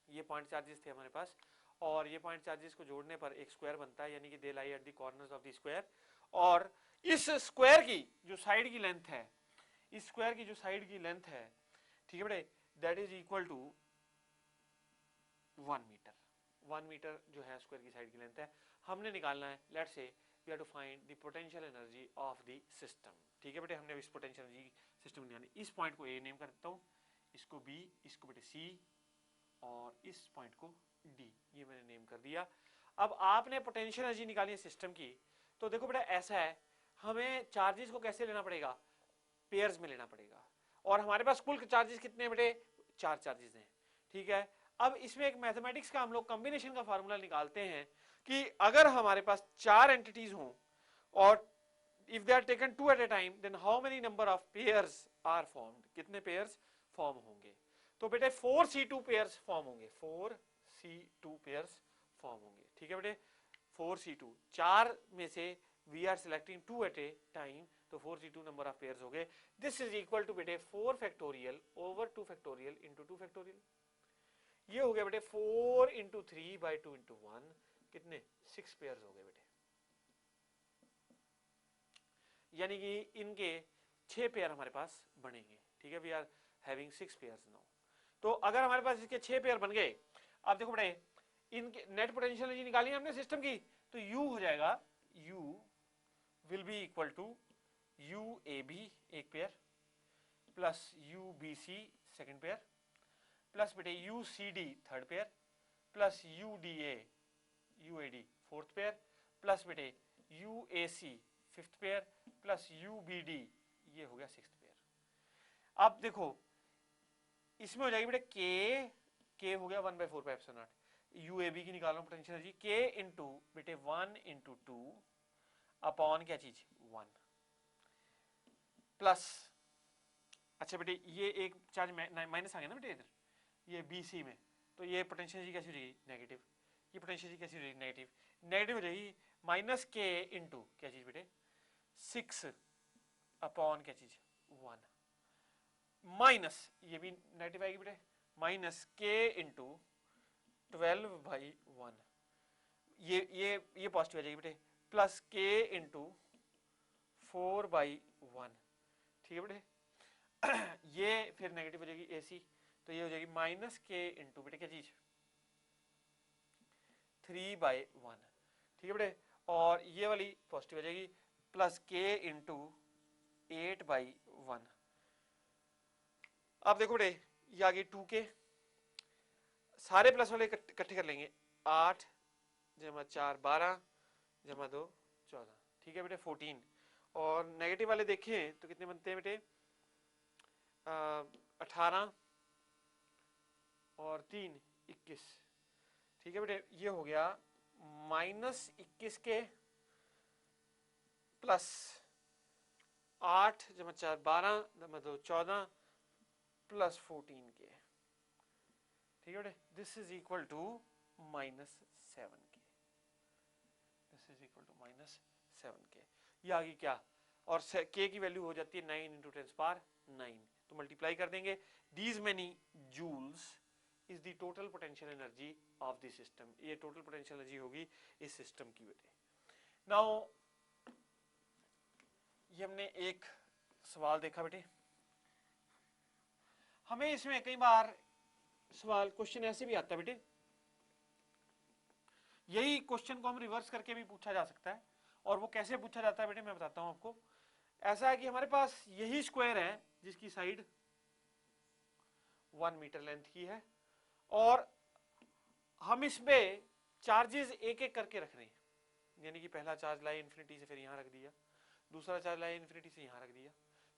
ये पॉइंट चार्जेस थे हमारे पास, और ये पॉइंट चार्जेस को जोड़ने पर एक स्क्वायर बनता है, यानी कि they lie at the corners of the square. और इस स्क्वायर की जो साइड की लेंथ है, इस स्क्वायर की जो साइड की लेंथ है, ठीक है बेटे, that is equal to 1 meter. 1 meter जो है स्क्वायर की साइड की लेंथ है। हमने निकालना है, let's say we have to find the potential energy of the system. ठीक है बेटे, हमने इस पोटेंशियल एनर्जी सिस्टम यानी इस पॉइंट को ए नेम कर देता हूं, इसको बी, इसको बेटे सी और इस पॉइंट को डी, ये मैंने नेम कर दिया। अब आपने पोटेंशियल एनर्जी निकाली है सिस्टम की, तो देखो बेटा ऐसा है, हमें चार्जेस को कैसे लेना पड़ेगा, पेयर्स में लेना पड़ेगा। और हमारे पास कुल चार्जेस कितने बेटे, 4 चार्जेस हैं। ठीक है, अब इसमें एक मैथमेटिक्स का हम लोग कॉम्बिनेशन का फार्मूला निकालते हैं कि अगर हमारे पास 4 एंटिटीज हों और if they are taken 2 at a time, then how many number of pairs are formed, कितने पेयर्स फॉर्म होंगे। तो बेटे 4c2 पेयर्स फॉर्म होंगे, 4c2 पेयर्स फॉर्म होंगे। ठीक है बेटे, 4c2, 4 में से we are selecting 2 at a time, तो 4c2 नंबर ऑफ पेयर्स हो गए। दिस इज इक्वल टू बेटे 4 factorial over 2 factorial into 2 factorial. ये हो गया बेटे 4 इंटू 3 बाई 2 इंटू 1, कितने 6 पेयर्स हो गए बेटे, यानी कि इनके 6 पेयर हमारे पास बनेंगे। ठीक है, we are having 6 pairs now. तो अगर हमारे पास इसके 6 पेयर बन गए, आप देखो बेटे इनके नेट पोटेंशियल एनर्जी निकाली हमने सिस्टम की, तो U हो जाएगा, U will be equal to UAB एक pair plus UBC second pair plus बेटे UCD third pair plus UAD fourth pair plus बेटे UAC fifth pair plus UBD ये हो गया सिक्स्थ पेयर। अब देखो इसमें हो जाएगी बेटे के हो गया 1/4 यू ए बी की निकाल रहा हूं पोटेंशियल एनर्जी, के इंटू बेटे 1 × 2 अपॉन क्या चीज 1 प्लस, अच्छा बेटे ये एक चार्ज माइनस आ गया ना बेटे इधर, ये बी सी में, तो ये पोटेंशियल एनर्जी कैसी हो जाएगी नेगेटिव, ये पोटेंशियल एनर्जी कैसी हो जाएगी नेगेटिव, नेगेटिव हो जाएगी माइनस के इंटू क्या चीज बेटे 6 अपॉन क्या चीज 1 माइनस, ये भी नेगेटिव आएगी बेटे, माइनस के इंटू 12/1, ये पॉजिटिव आ जाएगी बेटे, प्लस के इंटू 4/1, ठीक है बेटे। ये फिर नेगेटिव हो जाएगी एसी, तो ये हो जाएगी माइनस के इंटू बेटे क्या चीज 3/1, ठीक है बेटे, और ये वाली पॉजिटिव हो जाएगी प्लस के इंटू 8/1। अब देखो बेटे ये आ गई 2K, सारे प्लस वाले इकट्ठे कर लेंगे, 8 + 4 12 + 2 14, ठीक है बेटे 14, और नेगेटिव वाले देखें तो कितने बनते हैं बेटे 18 और 3 21, ठीक है बेटे, ये हो गया -21 के प्लस 8 + 4 12 + 2 14 प्लस 14 के, ठीक है बेटे, दिस इज इक्वल टू -7 के, दिस इज इक्वल टू -7 के, ये आ गई क्या, और के की वैल्यू हो जाती है 9 × 10⁹, तो मल्टीप्लाई कर देंगे, these many joules is the total potential energy of the system, ये टोटल पोटेंशियल एनर्जी होगी इस सिस्टम की बेटे। नाउ ये हमने एक सवाल देखा बेटे, हमें इसमें कई बार सवाल क्वेश्चन ऐसे भी आता है बेटे, यही क्वेश्चन को हम रिवर्स करके भी पूछा जा सकता है, और वो कैसे पूछा जाता है बेटे मैं बताता हूं आपको। ऐसा है कि हमारे पास यही स्क्वायर है जिसकी साइड 1 मीटर लेंथ की है, और हम इसमें चार्जेस एक एक करके रख रहे हैं, यानी कि पहला चार्ज लाए इन्फिनिटी से फिर यहां रख दिया, दूसरा चार्ज लाए इन्फिनिटी से यहां रख दिया,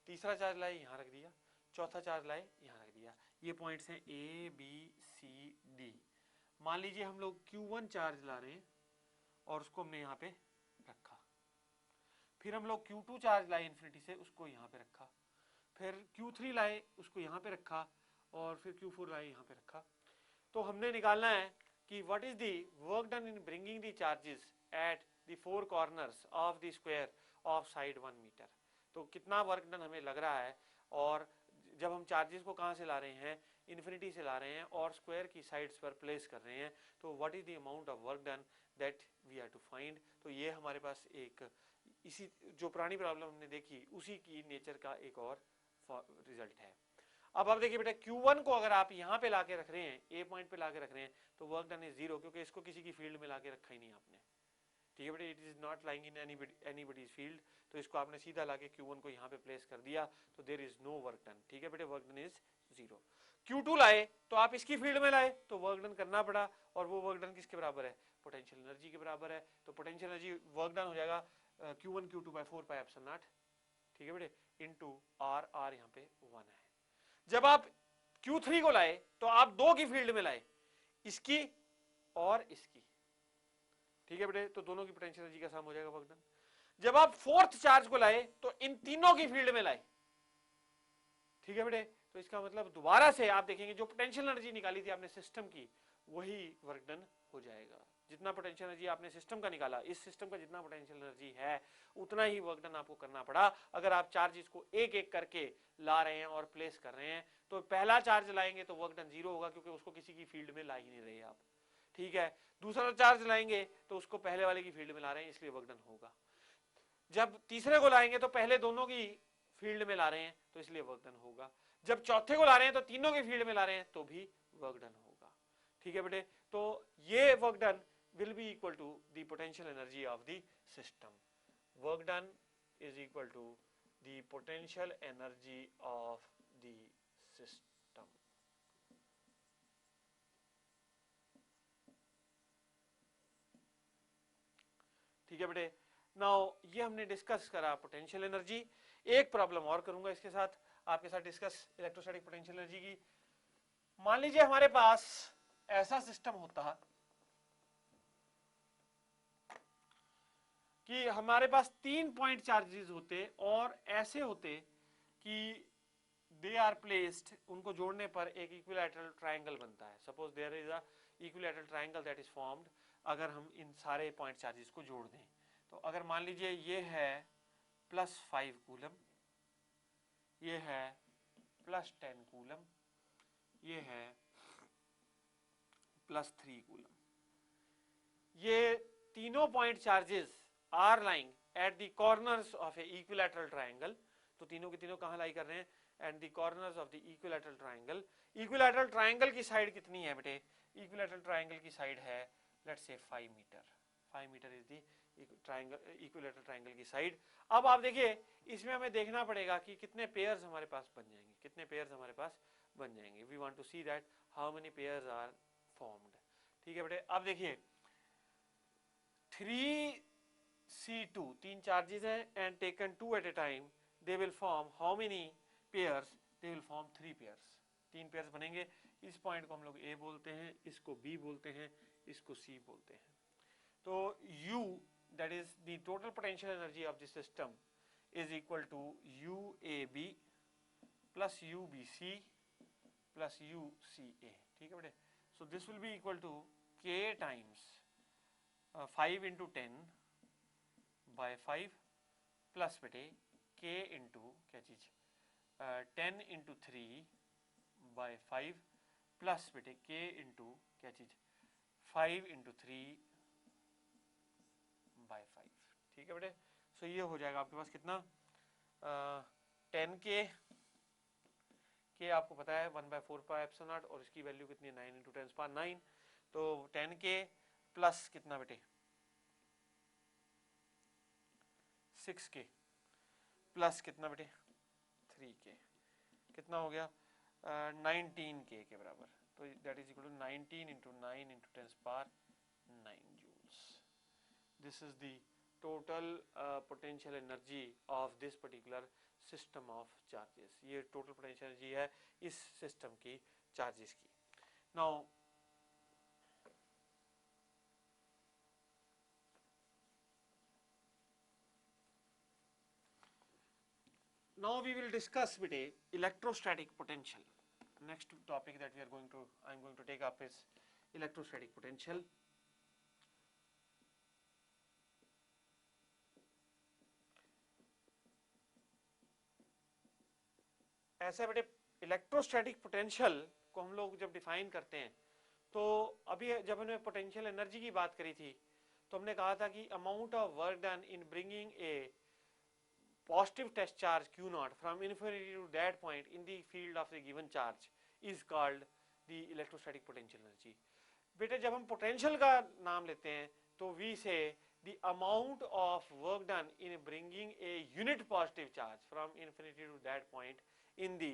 तीसरा चार्ज लाए यहां रख दिया, चौथा चार्ज लाए यहां रख दिया, ये पॉइंट्स हैं ए बी सी डी। मान लीजिए हम लोग Q1 चार्ज ला रहे हैं और उसको हमने यहाँ पे रखा, फिर हम लोग Q2 चार्ज लाए इन्फिनिटी से, उसको यहाँ पे रखा, फिर Q3 लाए उसको यहाँ पे रखा, और फिर Q4 लाए यहाँ पे रखा। तो हमने निकालना है कि what is the work done in bringing the charges at the 4 corners of the square of side 1 meter, तो कितना वर्क डन हमें लग रहा है, और जब हम चार्जेस को कहाँ से ला रहे हैं इन्फिनिटी से ला रहे हैं और स्क्वायर की साइड्स पर प्लेस कर रहे हैं, तो what is the amount of work done that we are to find. तो ये हमारे पास एक इसी जो पुरानी प्रॉब्लम हमने देखी उसी की नेचर का एक और रिजल्ट है। अब आप देखिए बेटा Q1 को अगर आप यहाँ पे लाके रख रहे हैं, ए पॉइंट पे लाके रख रहे हैं, तो वर्क डन इज 0, क्योंकि इसको किसी की फील्ड में लाके रखा ही नहीं आपने, ठीक है बेटे, it is not lying in anybody's field, तो इसको आपने सीधा लाके Q1 को यहाँ पे प्लेस कर दिया, तो there is no work done, ठीक है बेटे, वर्क डन इज 0। Q2 लाए तो आप इसकी फील्ड में लाए तो वर्क डन करना पड़ा, और वो वर्क डन किसके बराबर है पोटेंशियल एनर्जी के बराबर है, तो पोटेंशियल एनर्जी वर्क डन हो जाएगा Q1 Q2/4πε0, ठीक है बेटे, इनटू आर, आर यहाँ पे 1 है। जब आप Q3 को लाए तो आप दो की फील्ड में लाए, इसकी और इसकी, ठीक है बेटे, तो दोनों की पोटेंशियल एनर्जी का सम हो जाएगा वर्क डन। जब आप फोर्थ चार्ज को लाए तो इन तीनों की फील्ड में लाए, ठीक है बेटे, तो इसका मतलब दोबारा से आप देखेंगे जो पोटेंशियल एनर्जी निकाली थी आपने सिस्टम की वही वर्क डन हो जाएगा, जितना पोटेंशियल एनर्जी आपने सिस्टम का निकाला, इस सिस्टम का जितना पोटेंशियल एनर्जी है उतना ही वर्क डन आपको करना पड़ा। अगर आप चार्जेस को एक एक करके ला रहे हैं और प्लेस कर रहे हैं, तो पहला चार्ज लाएंगे तो वर्क डन 0 होगा, क्योंकि उसको किसी की फील्ड में ला ही नहीं रहे आप, ठीक है। दूसरा चार्ज लाएंगे तो उसको पहले वाले की फील्ड में ला रहे हैं, इसलिए वर्क डन होगा। जब तीसरे को लाएंगे तो पहले दोनों की फील्ड में ला रहे हैं, तो इसलिए वर्क डन होगा। जब चौथे को ला रहे हैं तो तीनों की फील्ड में ला रहे हैं, तो भी वर्क डन होगा, ठीक है बेटे। तो ये work done will be equal to the potential energy of the system. Work done is equal to the potential energy of the system. ठीक है बेटे, नाउ ये हमने डिस्कस करा पोटेंशियल एनर्जी। एक प्रॉब्लम और करूंगा इसके साथ, आपके साथ डिस्कस इलेक्ट्रोस्टैटिक पोटेंशियल एनर्जी की। मान लीजिए हमारे पास ऐसा सिस्टम होता कि हमारे पास 3 पॉइंट चार्जेस होते और ऐसे होते कि दे आर प्लेस्ड, उनको जोड़ने पर एक इक्विलैटरल ट्रायंगल बनता है। Suppose there is a equilateral triangle that is formed, अगर हम इन सारे पॉइंट चार्जेस को जोड़ दें तो अगर मान लीजिए ये है +5 कूलम, ये है +10 कूलम, ये है +3 कूलम, ये तीनों point charges are lying at the corners of a equilateral triangle. तो तीनों के तीनों कहां लाई कर रहे हैं? At the corners of the equilateral triangle. Equilateral triangle की साइड कितनी है बेटे? इक्विलैटरल ट्रायंगल की साइड है let's say 5 meter. 5 meter is the triangle, equilateral triangle की साइड। अब आप देखिए इसमें हमें देखना पड़ेगा कि कितने पेयर्स हमारे पास बन जाएंगे, कितने पेयर्स हमारे पास बन जाएंगे। We want to see that how many pairs are formed. ठीक है बेटे, अब देखिए 3C2, 3 चार्जेस हैं and taken 2 at a time, they will form how many pairs? They will form 3 pairs. 3 pairs बनेंगे। इस पॉइंट को हम लोग ए बोलते हैं, इसको बी बोलते हैं, इसको सी बोलते हैं। तो U, that is the total potential energy of the system, is equal to UAB plus UBC plus UCA। ठीक है बेटे, so this will be equal to K times 5 into 10 by 5 plus बेटे K into क्या चीज 10 into 3 by 5 plus बेटे K into क्या चीज 5 into 3 by 5। ठीक है बेटे, सो ये हो जाएगा आपके पास कितना 10K आपको पता है 1/4πε0 और इसकी वैल्यू कितनी है 9 × 10⁹ तो 10K प्लस कितना बेटे 6K प्लस कितना बेटे 3K, कितना हो गया 19K के बराबर। तो that is equal to 19 × 9 × 10⁹ joules. This is the total potential energy of this particular system of charges। ये total potential energy है इस system की charges की। Now we will discuss with electrostatic potential. Next topic that I'm going to take up is electrostatic potential। ऐसे बेटे electrostatic potential को हम लोग जब डिफाइन करते हैं तो अभी जब हमने पोटेंशियल एनर्जी की बात करी थी तो हमने कहा था कि amount of work done in bringing a positive test charge Q naught from infinity to that point in the field of the given charge is called the electrostatic potential energy। बेटे जब हम पोटेंशियल का नाम लेते हैं तो we say the amount of work done in bringing a unit positive charge from infinity to that point in the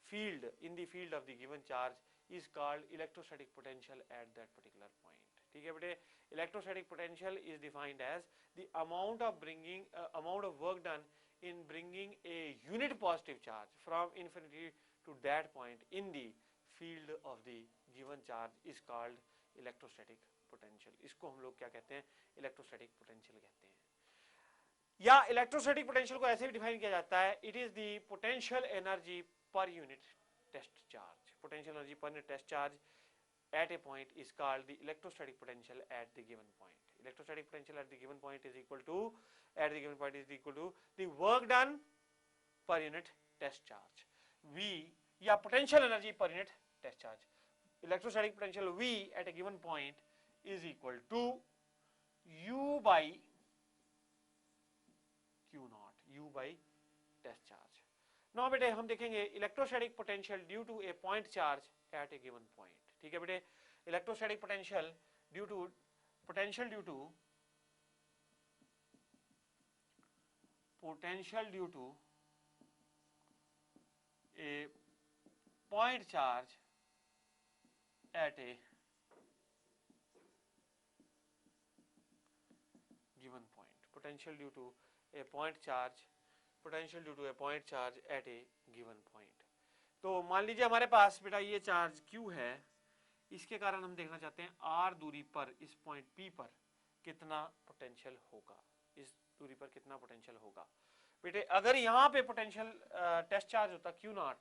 field of the given charge is called electrostatic potential at that particular point। ठीक है बेटे, electrostatic potential is defined as the amount of work done in bringing a unit positive charge from infinity to that point in the field of the given charge is called electrostatic potential। इसको हम लोग क्या कहते हैं? electrostatic potential कहते हैं। या electrostatic potential को ऐसे भी डिफाइन किया जाता है, it is the potential energy per unit test charge। potential energy per unit test charge at a point is called the electrostatic potential at the given point। electrostatic potential at the given point is equal to the work done per unit test charge V, या potential energy per unit test charge। electrostatic potential V at a given point is equal to U by Q naught, U by test charge। now बेटे हम देखेंगे electrostatic potential due to a point charge at a given point। ठीक है बेटे, electrostatic potential due to a point charge at a given point. potential due to a point charge, potential due to a point charge at a given point। तो मान लीजिए हमारे पास बेटा ये charge Q है, इसके कारण हम देखना चाहते हैं R दूरी पर इस पॉइंट P पर कितना पोटेंशियल होगा, इस दूरी पर कितना पोटेंशियल होगा। बेटे अगर यहाँ पे पोटेंशियल टेस्ट चार्ज होता Q0,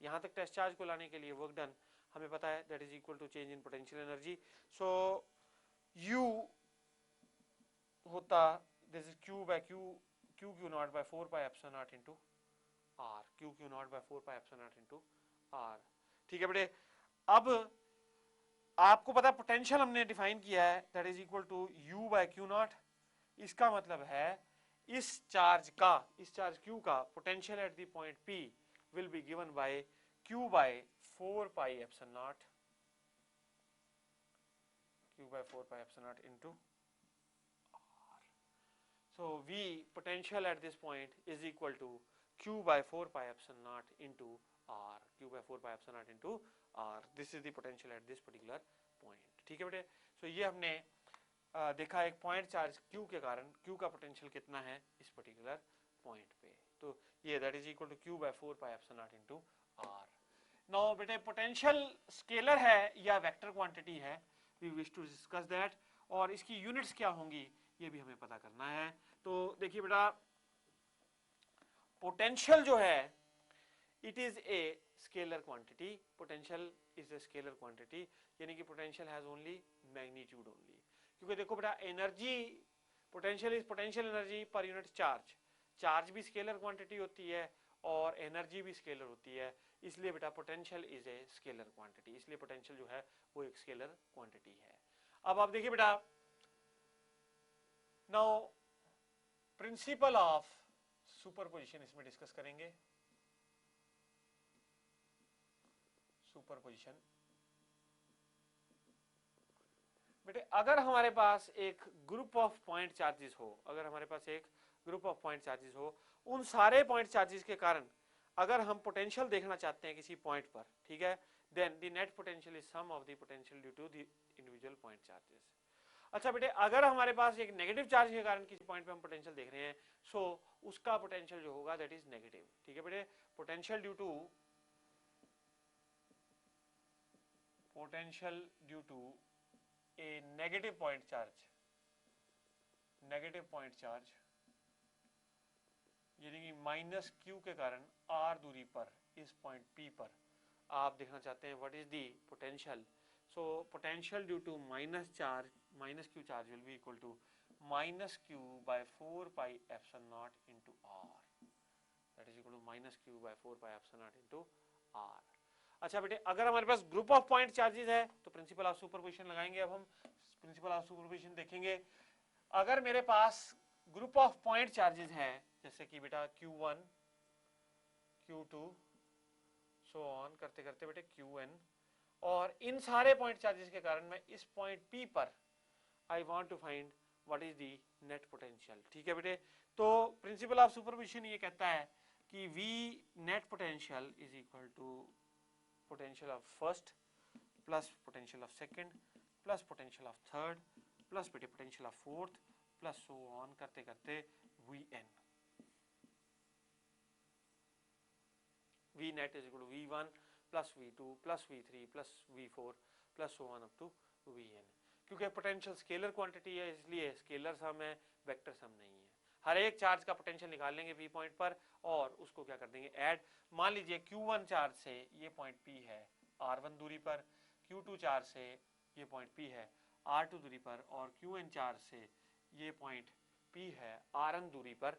यहाँ तक टेस्ट चार्ज को लाने के लिए वर्क डन हमें पता है that is equal to change in potential energy. So U होता this is Q by Q0 by 4 pi epsilon naught into R, Q0 by 4 pi epsilon naught into R। ठीक है बेटे, अब आपको पता है पोटेंशियल हमने डिफाइन किया है that is equal to U by Q0। इसका मतलब है इस चार्ज Q का potential at the point P will be given by Q by 4 pi epsilon naught, Q by 4 pi epsilon naught into R। So V potential at this point is equal to Q by 4 pi epsilon naught into R, Q by 4 pi epsilon naught into R। This is the potential at this particular point। ठीक है बेटे, सो ये हमने देखा एक point charge Q के कारण Q का पोटेंशियल कितना है इस पर्टिकुलर पॉइंट पे। तो ये that is equal to Q by 4 pi epsilon naught into R। Now बेटे पोटेंशियल स्केलर है या वेक्टर क्वांटिटी है, we wish to discuss that, और इसकी यूनिट्स क्या होंगी ये भी हमें पता करना है। तो देखिए बेटा पोटेंशियल जो है it is a scalar quantity, potential is a scalar quantity, यानी कि potential has only magnitude only. क्योंकि देखो बेटा energy, potential is potential energy per unit charge, charge भी स्केलर क्वांटिटी होती है और एनर्जी भी स्केलर होती है, इसलिए बेटा potential is a scalar quantity, इसलिए पोटेंशियल जो है वो एक स्केलर क्वांटिटी है। अब आप देखिए बेटा नाउ प्रिंसिपल ऑफ सुपरपोजिशन इसमें डिस्कस करेंगे। सुपरपोजिशन बेटे अगर हमारे पास एक ग्रुप ऑफ पॉइंट चार्जेस हो, अगर हमारे पास एक ग्रुप ऑफ पॉइंट चार्जेस हो, उन सारे पॉइंट चार्जेस के कारण अगर हम पोटेंशियल देखना चाहते हैं किसी पॉइंट पर, ठीक है, then the net potential is sum of the potential due to the individual point charges. अच्छा बेटे अगर हमारे पास एक नेगेटिव चार्ज के कारण किसी पॉइंट पे हम पोटेंशियल देख रहे हैं, सो उसका पोटेंशियल जो होगा दैट इज नेगेटिव। ठीक है बेटे, potential due to a negative point charge, negative point charge यानी कि माइनस क्यू के कारण आर दूरी पर इस पॉइंट पी पर आप देखना चाहते हैं what is the potential. So potential due to minus charge, minus q charge will be equal to minus q by 4 pi epsilon naught into r, that is equal to minus q by 4 pi epsilon naught into r. अच्छा बेटे अगर हमारे पास group of point charges है तो principal of superposition लगाएंगे। अब हम प्रिंसिपल ऑफ सुपरपोजिशन देखेंगे। अगर मेरे पास ग्रुप ऑफ पॉइंट चार्जेस है जैसे कि बेटा Q1, Q2 सो ऑन करते करते बेटे Qn, और इन सारे पॉइंट चार्जेस के कारण मैं इस पॉइंट P पर I want to find what is the net potential. ठीक है बेटे, तो प्रिंसिपल ऑफ सुपरपोजिशन ये कहता है कि V net potential is equal to potential of first plus potential of second plus potential of third plus बेटे potential of fourth plus so on करते करते Vn। V net is equal to V1 plus V2 plus V3 plus V4 plus so on up to Vn। क्योंकि potential scalar quantity है इसलिए scalar सम है, vector sum नहीं है। हर एक charge का पोटेंशियल निकाल लेंगे P पॉइंट पर और उसको क्या कर देंगे ऐड। मान लीजिए Q1 चार्ज से ये पॉइंट P है R1 दूरी पर, Q2 चार्ज से ये पॉइंट P है R2 दूरी पर, और Qn चार्ज से ये पॉइंट P है Rn दूरी पर।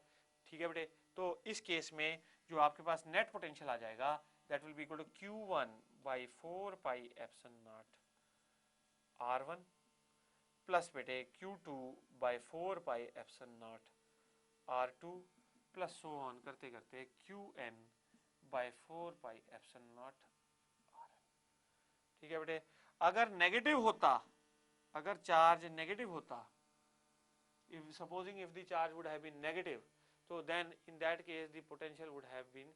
ठीक है बेटे, तो इस केस में जो आपके पास नेट पोटेंशियल आ जाएगा that will be equal to Q1 by 4 pi epsilon naught R1 plus बेटे Q2 by 4 pi epsilon naught R2 plus so on करते करते Qn by 4 pi epsilon naught Rn। ठीक है बेटे, अगर नेगेटिव होता, अगर चार्ज नेगेटिव होता, if supposing if the charge would have been negative, so then in that case the potential would have been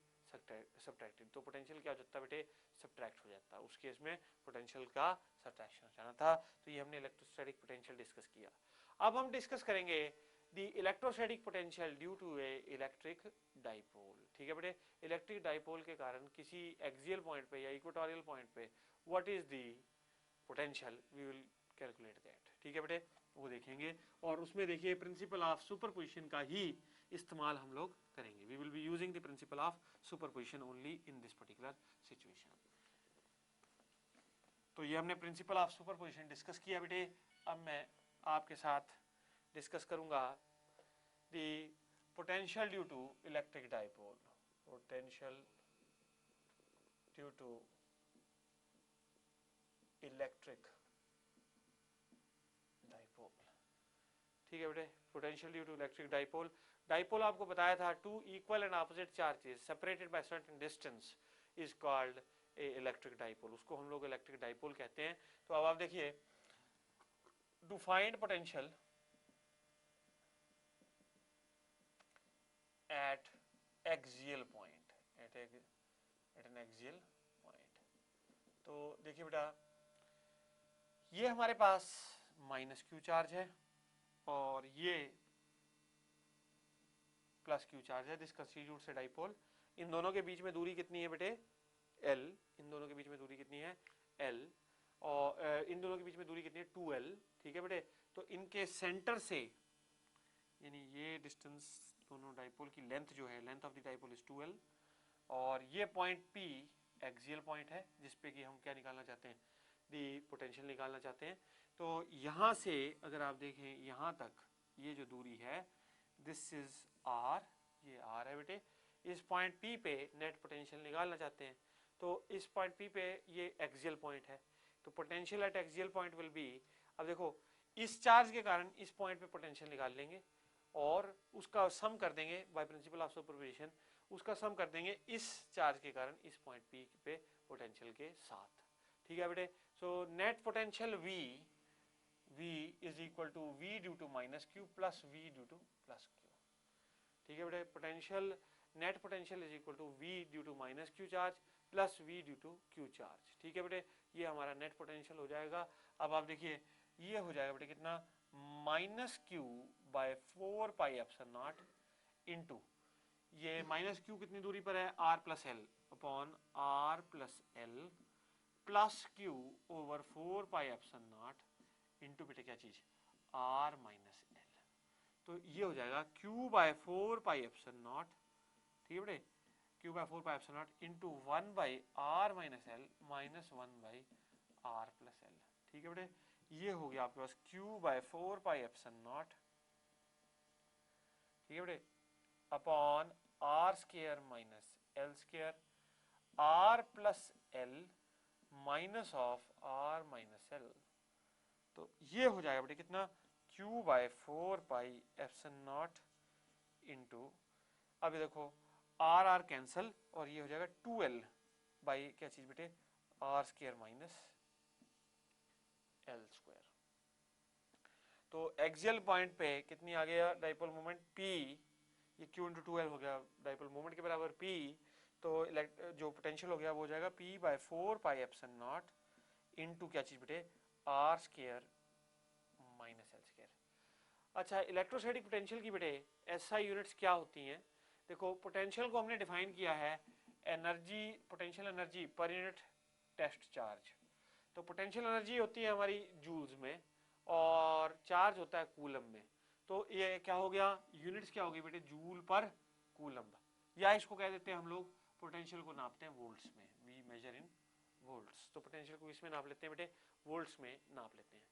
subtracted। तो पोटेंशियल क्या हो जाता बेटे सब्ट्रैक्ट हो जाता, उस केस में पोटेंशियल का सब्ट्रैक्शन हो जाना था। तो ये हमने इलेक्ट्रोस्टैटिक पोटेंशियल डिस्कस किया। अब हम डिस्कस करेंगे the electrostatic potential due to a electric dipole. ठीक है बेटे, इलेक्ट्रिक डाइपोल के कारण किसी एक्सियल पॉइंट पे या इक्वेटोरियल पॉइंट पे what is the potential, we will calculate that. ठीक है बेटे, वो देखेंगे। और उसमें देखिए प्रिंसिपल ऑफ सुपरपोजिशन का ही इस्तेमाल हम लोग करेंगे। We will be using the principle of superposition only in this particular situation. तो ये हमने प्रिंसिपल ऑफ सुपरपोजिशन डिस्कस किया बेटे। अब मैं आपके साथ डिस्कस करूंगा the potential due to electric dipole. Potential due to electric dipole. ठीक है बेटे, potential due to electric dipole. Dipole आपको बताया था two equal and opposite charges separated by certain distance is called a electric dipole. उसको हम लोग electric dipole कहते हैं। तो अब आप देखिए, to find potential at axial point, at an axial point. तो देखिए बेटा, ये हमारे पास माइनस क्यू चार्ज है और ये प्लस क्यू चार्ज है। This constitutes a dipole. इन दोनों के बीच में दूरी कितनी है बेटे? L। इन दोनों के बीच में दूरी कितनी है? L। और इन दोनों के बीच में दूरी कितनी है? 2L। ठीक है बेटे, तो इनके सेंटर से, यानी ये डिस्टेंस, दोनों डाइपोल की लेंथ जो है, length of the dipole is 2L। और ये पॉइंट P एक्सियल पॉइंट है जिसपे कि हम क्या निकालना चाहते हैं? दी पोटेंशियल निकालना चाहते हैं। तो यहाँ से अगर आप देखें यहाँ तक ये जो दूरी है, दिस इज R, ये R है बेटे। इस पॉइंट P पे नेट पोटेंशियल निकालना चाहते हैं। तो इस पॉइंट P पे ये एक्सियल पॉइंट है, तो potential at axial point will be, अब देखो इस चार्ज के कारण इस पॉइंट पे पोटेंशियल निकाल लेंगे और उसका सम कर देंगे बाय प्रिंसिपल ऑफ सुपरपोजिशन। उसका सम कर देंगे इस चार्ज के कारण इस पॉइंट P पे पोटेंशियल के साथ। ठीक है बेटे, so net potential V is equal to V due to minus q plus V due to plus q. ठीक है बेटे, potential, net potential is equal to V due to minus q charge plus V due to q charge. ठीक है बेटे, ये हमारा net potential हो जाएगा। अब आप देखिए, ये हो जाएगा बेटे कितना? Minus q by 4 pi epsilon naught into, ये माइनस क्यू कितनी दूरी पर है? R plus l upon R plus l plus q over 4 pi epsilon naught into बेटे क्या चीज? R minus l. तो ये हो जाएगा Q by 4 pi epsilon naught. ठीक है बेटे, Q by 4 pi epsilon naught into 1 by R minus l minus 1 by R plus L. ठीक है बेटे, ये हो गया आपके पास Q by 4 pi epsilon naught, ठीक है बेटे, upon R square minus L square R plus L minus of R minus L। तो ये हो जाएगा बेटे कितना? Q by 4 pi epsilon naught into, अभी देखो R कैंसल और ये हो जाएगा 2L बाई क्या चीज बेटे? R square minus L square. तो एक्सियल पॉइंट पे कितनी आ गया डाइपोल मोमेंट? P, ये Q इंटू 2L हो गया डाइपोल मोमेंट के बराबर P। तो जो पोटेंशियल हो गया वो हो जाएगा P by 4 pi epsilon naught into क्या चीज बेटे? R square minus L square. अच्छा, इलेक्ट्रोस्टैटिक पोटेंशियल की बेटे SI यूनिट्स क्या होती हैं? देखो, पोटेंशियल को हमने डिफाइन किया है energy, potential energy per unit test charge. तो पोटेंशियल एनर्जी होती है हमारी जूल्स में और चार्ज होता है कूलम में। तो ये क्या हो गया? यूनिट्स क्या हो गई बेटे? जूल पर कूलम, या इसको कह देते हैं हम लोग पोटेंशियल को नापते हैं वोल्ट्स में, वी मेजर इन वोल्ट्स। तो पोटेंशियल को इसमें नाप लेते हैं बेटे, वोल्ट्स में नाप लेते हैं।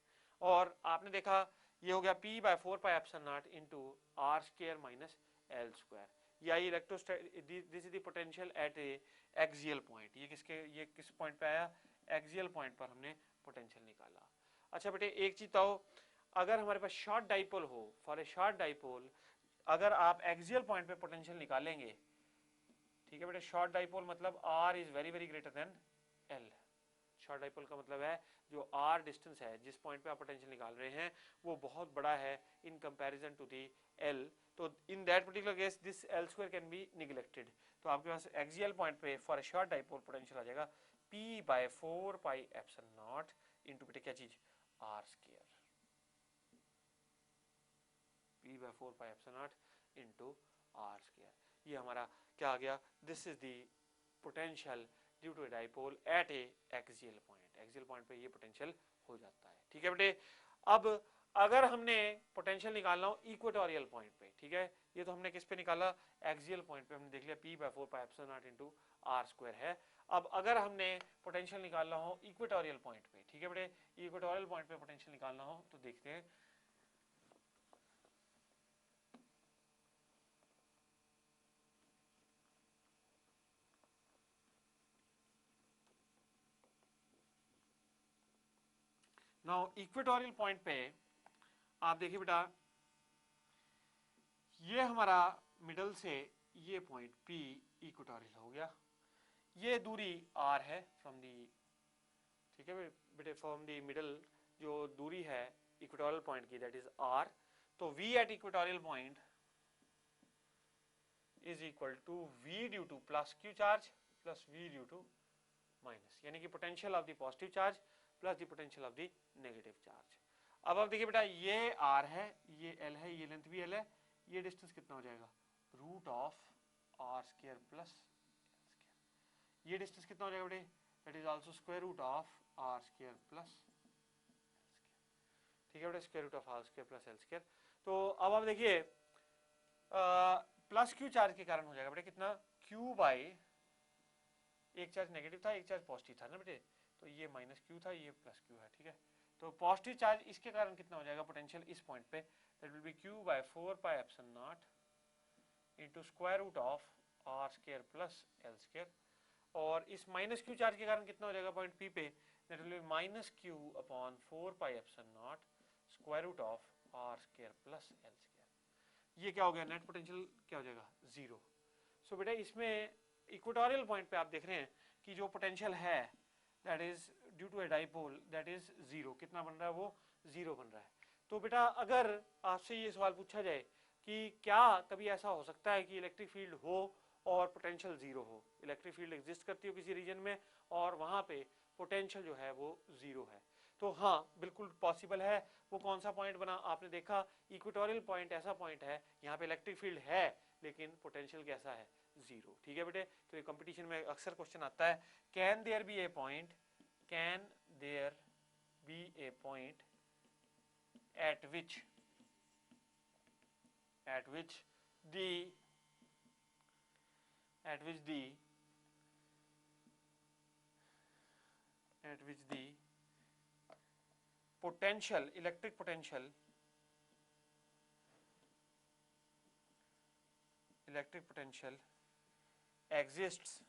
और आपने देखा ये हो गया P by 4 pi epsilon naught into R square minus L square. या electrostatic, this is the potential at a axial point. ये किस पॉइंट पे आया? एक्सियल पॉइंट पर हमने पोटेंशियल निकाला। अच्छा बेटे, एक चीज तो, अगर हमारे पास शॉर्ट डाइपोल हो, फॉर ए शॉर्ट डाइपोल, अगर आप एक्सियल पॉइंट पे पोटेंशियल निकालेंगे, ठीक है बेटे, शॉर्ट डाइपोल मतलब R is very very greater than L। Short dipole का मतलब है जो R डिस्टेंस है, जिस पॉइंट पे आप पोटेंशियल निकाल रहे हैं, वो बहुत बड़ा है in comparison to the L। तो in that particular case this L square can be neglected. तो आपके पास एक्सियल पॉइंट पे for a short dipole potential आ जाएगा P by 4 pi epsilon naught into बेटे क्या चीज? R square. P by 4 pi epsilon naught into r square. ये हमारा क्या आ गया? This is the potential due to dipole at a axial point. Axial point पे ये पोटेंशियल हो जाता है. ठीक है बेटे. अब अगर हमने पोटेंशियल निकालना हो इक्वेटोरियल पॉइंट पे, ठीक है, ये तो हमने किस पे निकाला? एक्सियल पॉइंट पे. हमने देख लिया P by 4 pi epsilon naught into r square है. अब अगर हमने पोटेंशियल निकालना हो इक्वेटोरियल पॉइंट पे, ठीक है बेटे, इक्वेटोरियल पॉइंट पे पोटेंशियल निकालना हो तो देखते हैं. नाउ इक्वेटोरियल पॉइंट पे आप देखिए बेटा, ये हमारा मिडल से ये पॉइंट P इक्वेटोरियल हो गया. ये दूरी r है फ्रॉम दी, ठीक है बेटे, फ्रॉम दी मिडल जो दूरी है इक्वेटोरियल पॉइंट की, दैट इज r. तो V at equatorial point is equal to V due to plus Q charge plus V due to minus, यानी कि potential of the positive charge plus the potential of the negative charge. अब आप देखिए बेटा, ये r है, ये l है, ये लेंथ भी l है, ये डिस्टेंस कितना हो जाएगा? Root of r square plus l square. ये डिस्टेंस कितना हो जाएगा बेटे? That is also square root of r square plus l square. ठीक है बेटे, square root of r square plus l square. तो अब आप देखिए प्लस q चार्ज के कारण हो जाएगा बेटे कितना? q बाई, एक चार्ज नेगेटिव था, एक चार्ज पॉजिटिव था ना बेटे, तो ये माइनस q था, ये प्लस q है. ठीक है, तो पॉजिटिव चार्ज इसके कारण कितना हो जाएगा पोटेंशियल इस पॉइंट पे? That will be q by 4 pi epsilon naught into square root of r square plus l square. और इस माइनस q चार्ज के कारण कितना हो जाएगा पॉइंट P पे? That will be minus q upon 4 pi epsilon naught square root of r square plus l square. ये क्या हो गया? नेट पोटेंशियल क्या हो जाएगा? जीरो. सो बेटा इसमें इक्वेटोरियल पॉइंट पे आप देख रहे हैं कि जो पोटेंशियल है that is due to a dipole that is zero. कितना बन रहा है? वो जीरो बन रहा है. तो बेटा अगर आपसे ये सवाल पूछा जाए कि क्या कभी ऐसा हो सकता है कि इलेक्ट्रिक फील्ड हो और पोटेंशियल जीरो हो, इलेक्ट्रिक फील्ड एग्जिस्ट करती हो किसी रीजन में और वहां पे पोटेंशियल जो है वो जीरो है, तो हाँ बिल्कुल पॉसिबल है. वो कौन सा पॉइंट बना? आपने देखा इक्वेटोरियल पॉइंट ऐसा पॉइंट है यहाँ पे इलेक्ट्रिक फील्ड है लेकिन पोटेंशियल कैसा है? जीरो. ठीक है बेटे, तो ये कंपटीशन में अक्सर क्वेश्चन आता है, can there be a point, can there be a point at which the potential, electric potential exists,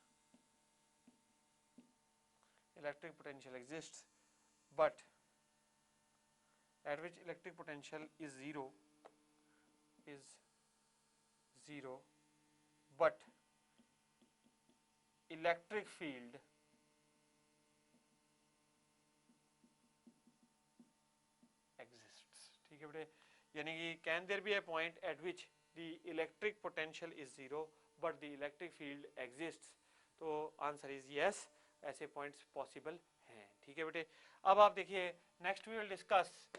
but at which electric potential is zero, but electric field exists. ठीक है बेटे, यानी कि can there be a point at which the electric potential is zero but the electric field exists. तो answer is yes, ऐसे points possible हैं. ठीक है बेटे, अब आप देखिए next we will discuss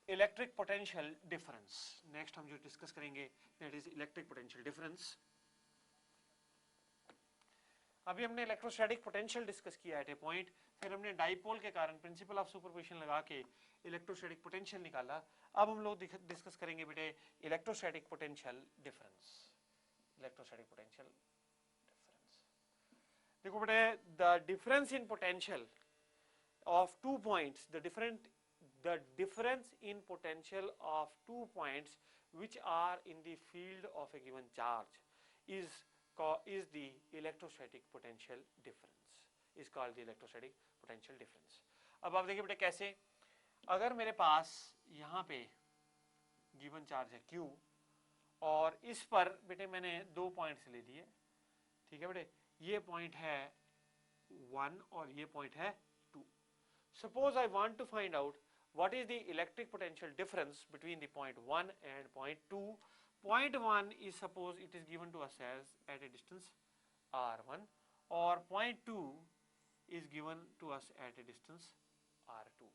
electric potential difference. Next हम जो डिस्कस करेंगे that is electric potential difference. अभी हमने इलेक्ट्रोस्टैटिक पोटेंशियल डिस्कस किया एट ए पॉइंट, फिर हमने डाइपोल के कारण प्रिंसिपल ऑफ सुपरपोजिशन लगा के इलेक्ट्रोस्टैटिक पोटेंशियल निकाला. अब हम लोग डिस्कस करेंगे बेटे electrostatic potential difference. Electrostatic potential difference देखो बेटे, the difference in potential of two points, the difference in potential of 2 points which are in the field of a given charge is the electrostatic potential difference, is called the electrostatic potential difference. अब आप देखिए बेटे कैसे, अगर मेरे पास यहाँ पे given charge है Q और इस पर बेटे मैंने 2 पॉइंट्स ले लिए. ठीक है बेटे, ये पॉइंट है 1 और ये पॉइंट है 2. Suppose I want to find out what is the electric potential difference between the point 1 and point 2. Point 1 is suppose it is given to us as at a distance r1 or point 2 is given to us at a distance r2.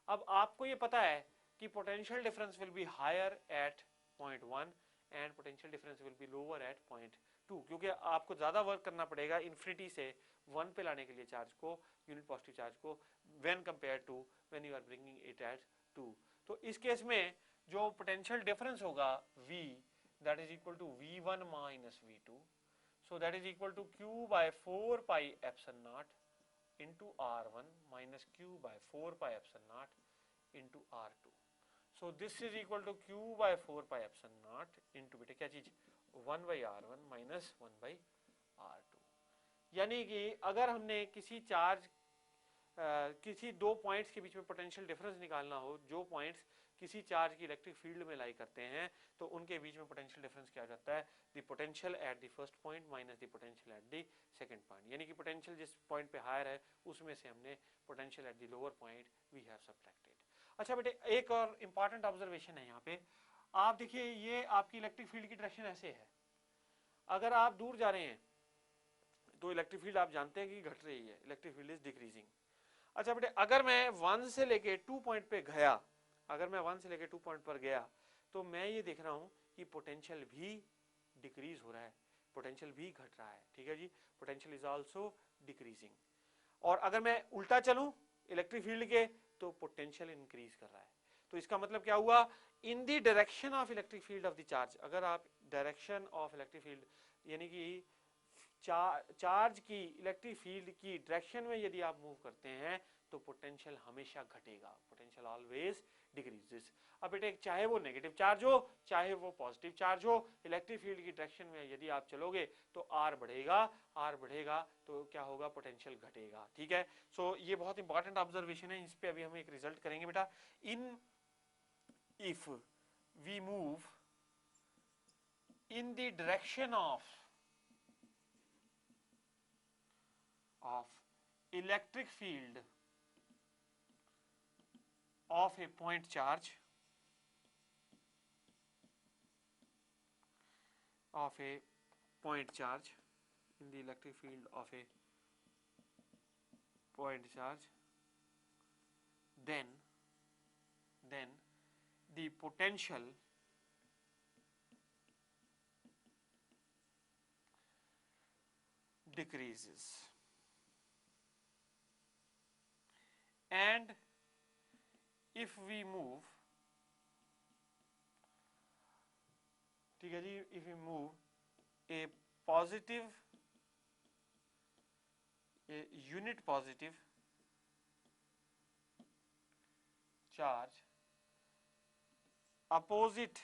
अब आपको ये पता है कि potential difference will be higher at point 1 and potential difference will be lower at point 2, क्योंकि आपको ज्यादा work करना पड़ेगा इन्फिनिटी से 1 पे लाने के लिए चार्ज को, यूनिट पॉजिटिव चार्ज को, when compare to when you are bringing it at 2। तो इस केस में जो पोटेंशियल डिफरेंस होगा V, that is equal to V1 minus V2, so that is equal to Q by 4 pi epsilon naught into R1 minus Q by 4 pi epsilon naught into R2. So this is equal to Q by 4 pi epsilon naught into बेटे क्या चीज 1 by R1 minus 1 by R2। यानी कि अगर हमने किसी charge किसी दो पॉइंट्स के बीच में पोटेंशियल डिफरेंस निकालना हो, जो पॉइंट्स किसी चार्ज की इलेक्ट्रिक फील्ड में लाई करते हैं, तो उनके बीच में पोटेंशियल डिफरेंस क्या हो जाता है, the potential at the first point minus the potential at the second point. यानी कि पोटेंशियल जिस पॉइंट पे हायर है उसमें से हमने potential at the lower point we have subtracted. अच्छा बेटे, एक और इंपॉर्टेंट ऑब्जर्वेशन है यहाँ पे, आप देखिए ये आपकी इलेक्ट्रिक फील्ड की डायरेक्शन ऐसे है, अगर आप दूर जा रहे हैं तो इलेक्ट्रिक फील्ड आप जानते हैं कि घट रही है, इलेक्ट्रिक फील्ड इज डिक्रीजिंग। अच्छा बेटे, अगर मैं 1 से लेके 2 पॉइंट पे गया, अगर मैं 1 से लेके 2 पॉइंट पर गया, तो मैं ये देख रहा हूं कि पोटेंशियल भी डिक्रीज हो रहा है, पोटेंशियल भी घट रहा है, ठीक है जी, पोटेंशियल इज आल्सो डिक्रीजिंग। और अगर मैं उल्टा चलूं इलेक्ट्रिक फील्ड के, तो पोटेंशियल इंक्रीज कर रहा है। तो इसका मतलब क्या हुआ, इन the direction of electric field of the charge, अगर आप डायरेक्शन ऑफ इलेक्ट्रिक फील्ड यानी कि चार्ज की इलेक्ट्रिक फील्ड की डायरेक्शन में यदि आप मूव करते हैं तो पोटेंशियल हमेशा घटेगा, पोटेंशियल ऑलवेज डिक्रीजेस। अब बेटे चाहे वो नेगेटिव चार्ज हो चाहे वो पॉजिटिव चार्ज हो, इलेक्ट्रिक फील्ड की डायरेक्शन में यदि आप चलोगे तो आर बढ़ेगा, आर बढ़ेगा तो क्या होगा, पोटेंशियल घटेगा, ठीक है। सो ये बहुत इंपॉर्टेंट ऑब्जर्वेशन है, इस पे अभी हम एक रिजल्ट करेंगे बेटा। In if we move in the direction of electric field of a point charge in the electric field of a point charge, then the potential decreases, and if we move, ठीक है जी, if we move a positive, a unit positive charge opposite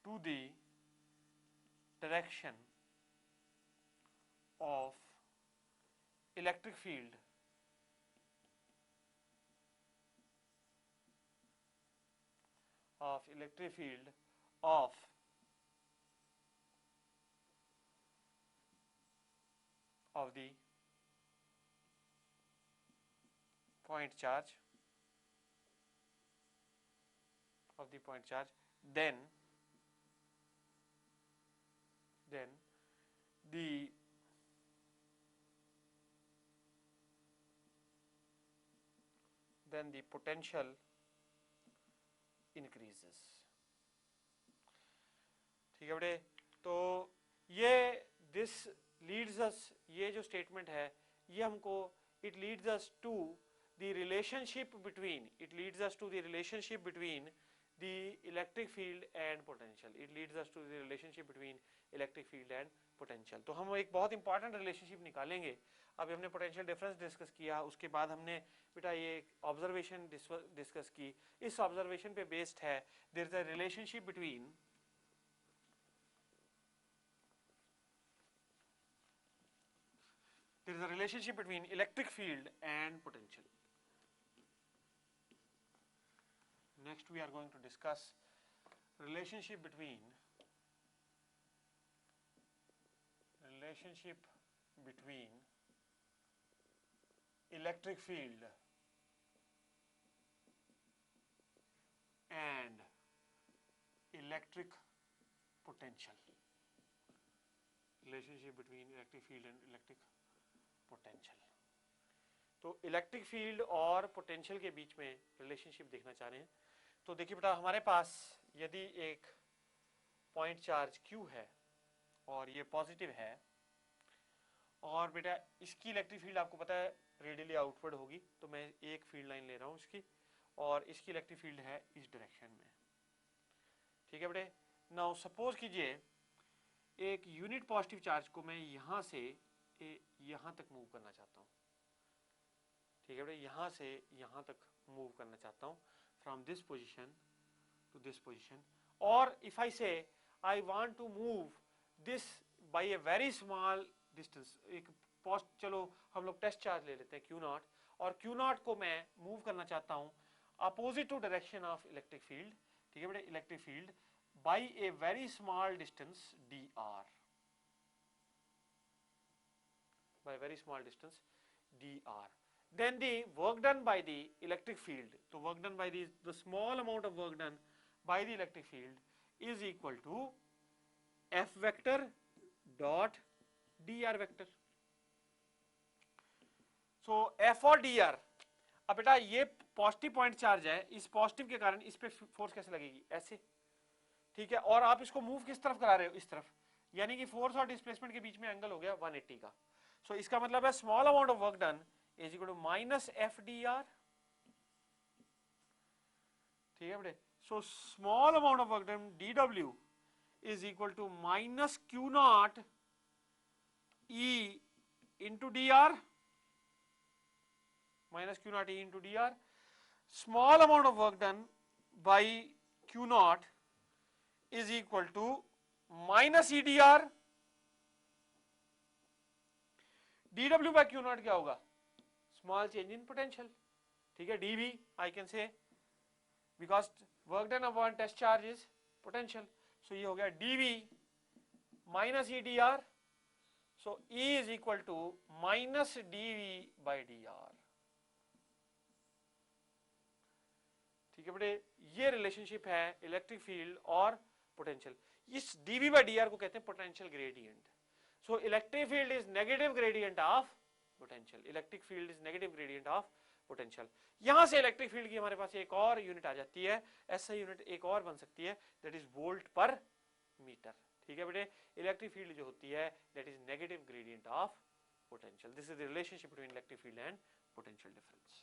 to the direction of electric field of the point charge then the potential increases, ठीक है बेटे। तो ये this leads us, ये जो statement है ये हमको it leads us to the relationship between the electric field and potential, it leads us to the relationship between electric field and potential। तो हम एक बहुत इंपॉर्टेंट रिलेशनशिप निकालेंगे। अभी हमने पोटेंशियल डिफरेंस डिस्कस किया, उसके बाद हमने बेटा ये ऑब्जर्वेशन डिस्कस की, इस ऑब्जर्वेशन पे बेस्ड है there is a relationship between electric field and potential. Next we are going to discuss relationship between electric field and electric potential, relationship between electric field and electric potential। तो electric field और potential के बीच में relationship देखना चाह रहे हैं। तो देखिए बेटा, हमारे पास यदि एक पॉइंट चार्ज Q है और ये पॉजिटिव है, और बेटा इसकी इलेक्ट्रिक फील्ड आपको पता है रेडियली आउटवर्ड होगी, तो मैं एक फील्ड लाइन ले रहा हूं इसकी, और इसकी इलेक्ट्रिक फील्ड है इस डायरेक्शन में। ठीक है बेटे, नाउ सपोज कीजिए एक यूनिट पॉजिटिव चार्ज को मैं यहां से यहां तक मूव करना चाहता हूं। ठीक है बेटे, यहां से यहां तक मूव करना चाहता हूं, from this position to this position, और if I say I want to move this by a very small distance, एक चलो हम लोग टेस्ट चार्ज ले लेते हैं Q0, और Q0 को मैं मूव करना चाहता हूं opposite to direction of electric field. ठीक है बेटे, electric field by a very small distance dr, by very small distance dr, then the work done by the electric field, so work done by the small amount of work done by the electric field is equal to F vector dot dr vector. So F और dr, अब बेटा ये positive point charge है, इस positive के कारण इस पे फोर्स कैसे लगेगी, ऐसे। ठीक है, और आप इसको मूव किस तरफ करा रहे हो, इस तरफ, यानी कि फोर्स और डिस्प्लेसमेंट के बीच में एंगल हो गया 180 का। सो इसका मतलब है small amount of work done is equal to minus F d r. ठीक है बेटे, so small amount of work done d डब्ल्यू is equal to minus q naught E into d r, minus q naught E into d r. Small amount of work done by q naught is equal to minus E d r. dw by q naught क्या होगा, small change in potential. ठीक है, dv I can say because work done upon test charge is potential, so ये हो गया dv minus E d r, so E is equal to minus dv by d r. ठीक है बेटे, ये relationship है इलेक्ट्रिक फील्ड और potential. इस dv बाई डी आर को कहते हैं potential gradient. So electric field is negative gradient of potential. Electric field is negative gradient of potential. यहां से इलेक्ट्रिक फील्ड की हमारे पास एक और यूनिट आ जाती है, ऐसा यूनिट एक और बन सकती है, दैट इज वोल्ट पर मीटर। ठीक है बेटे, इलेक्ट्रिक फील्ड जो होती है that is negative gradient of potential. This is the relationship between electric field and potential difference.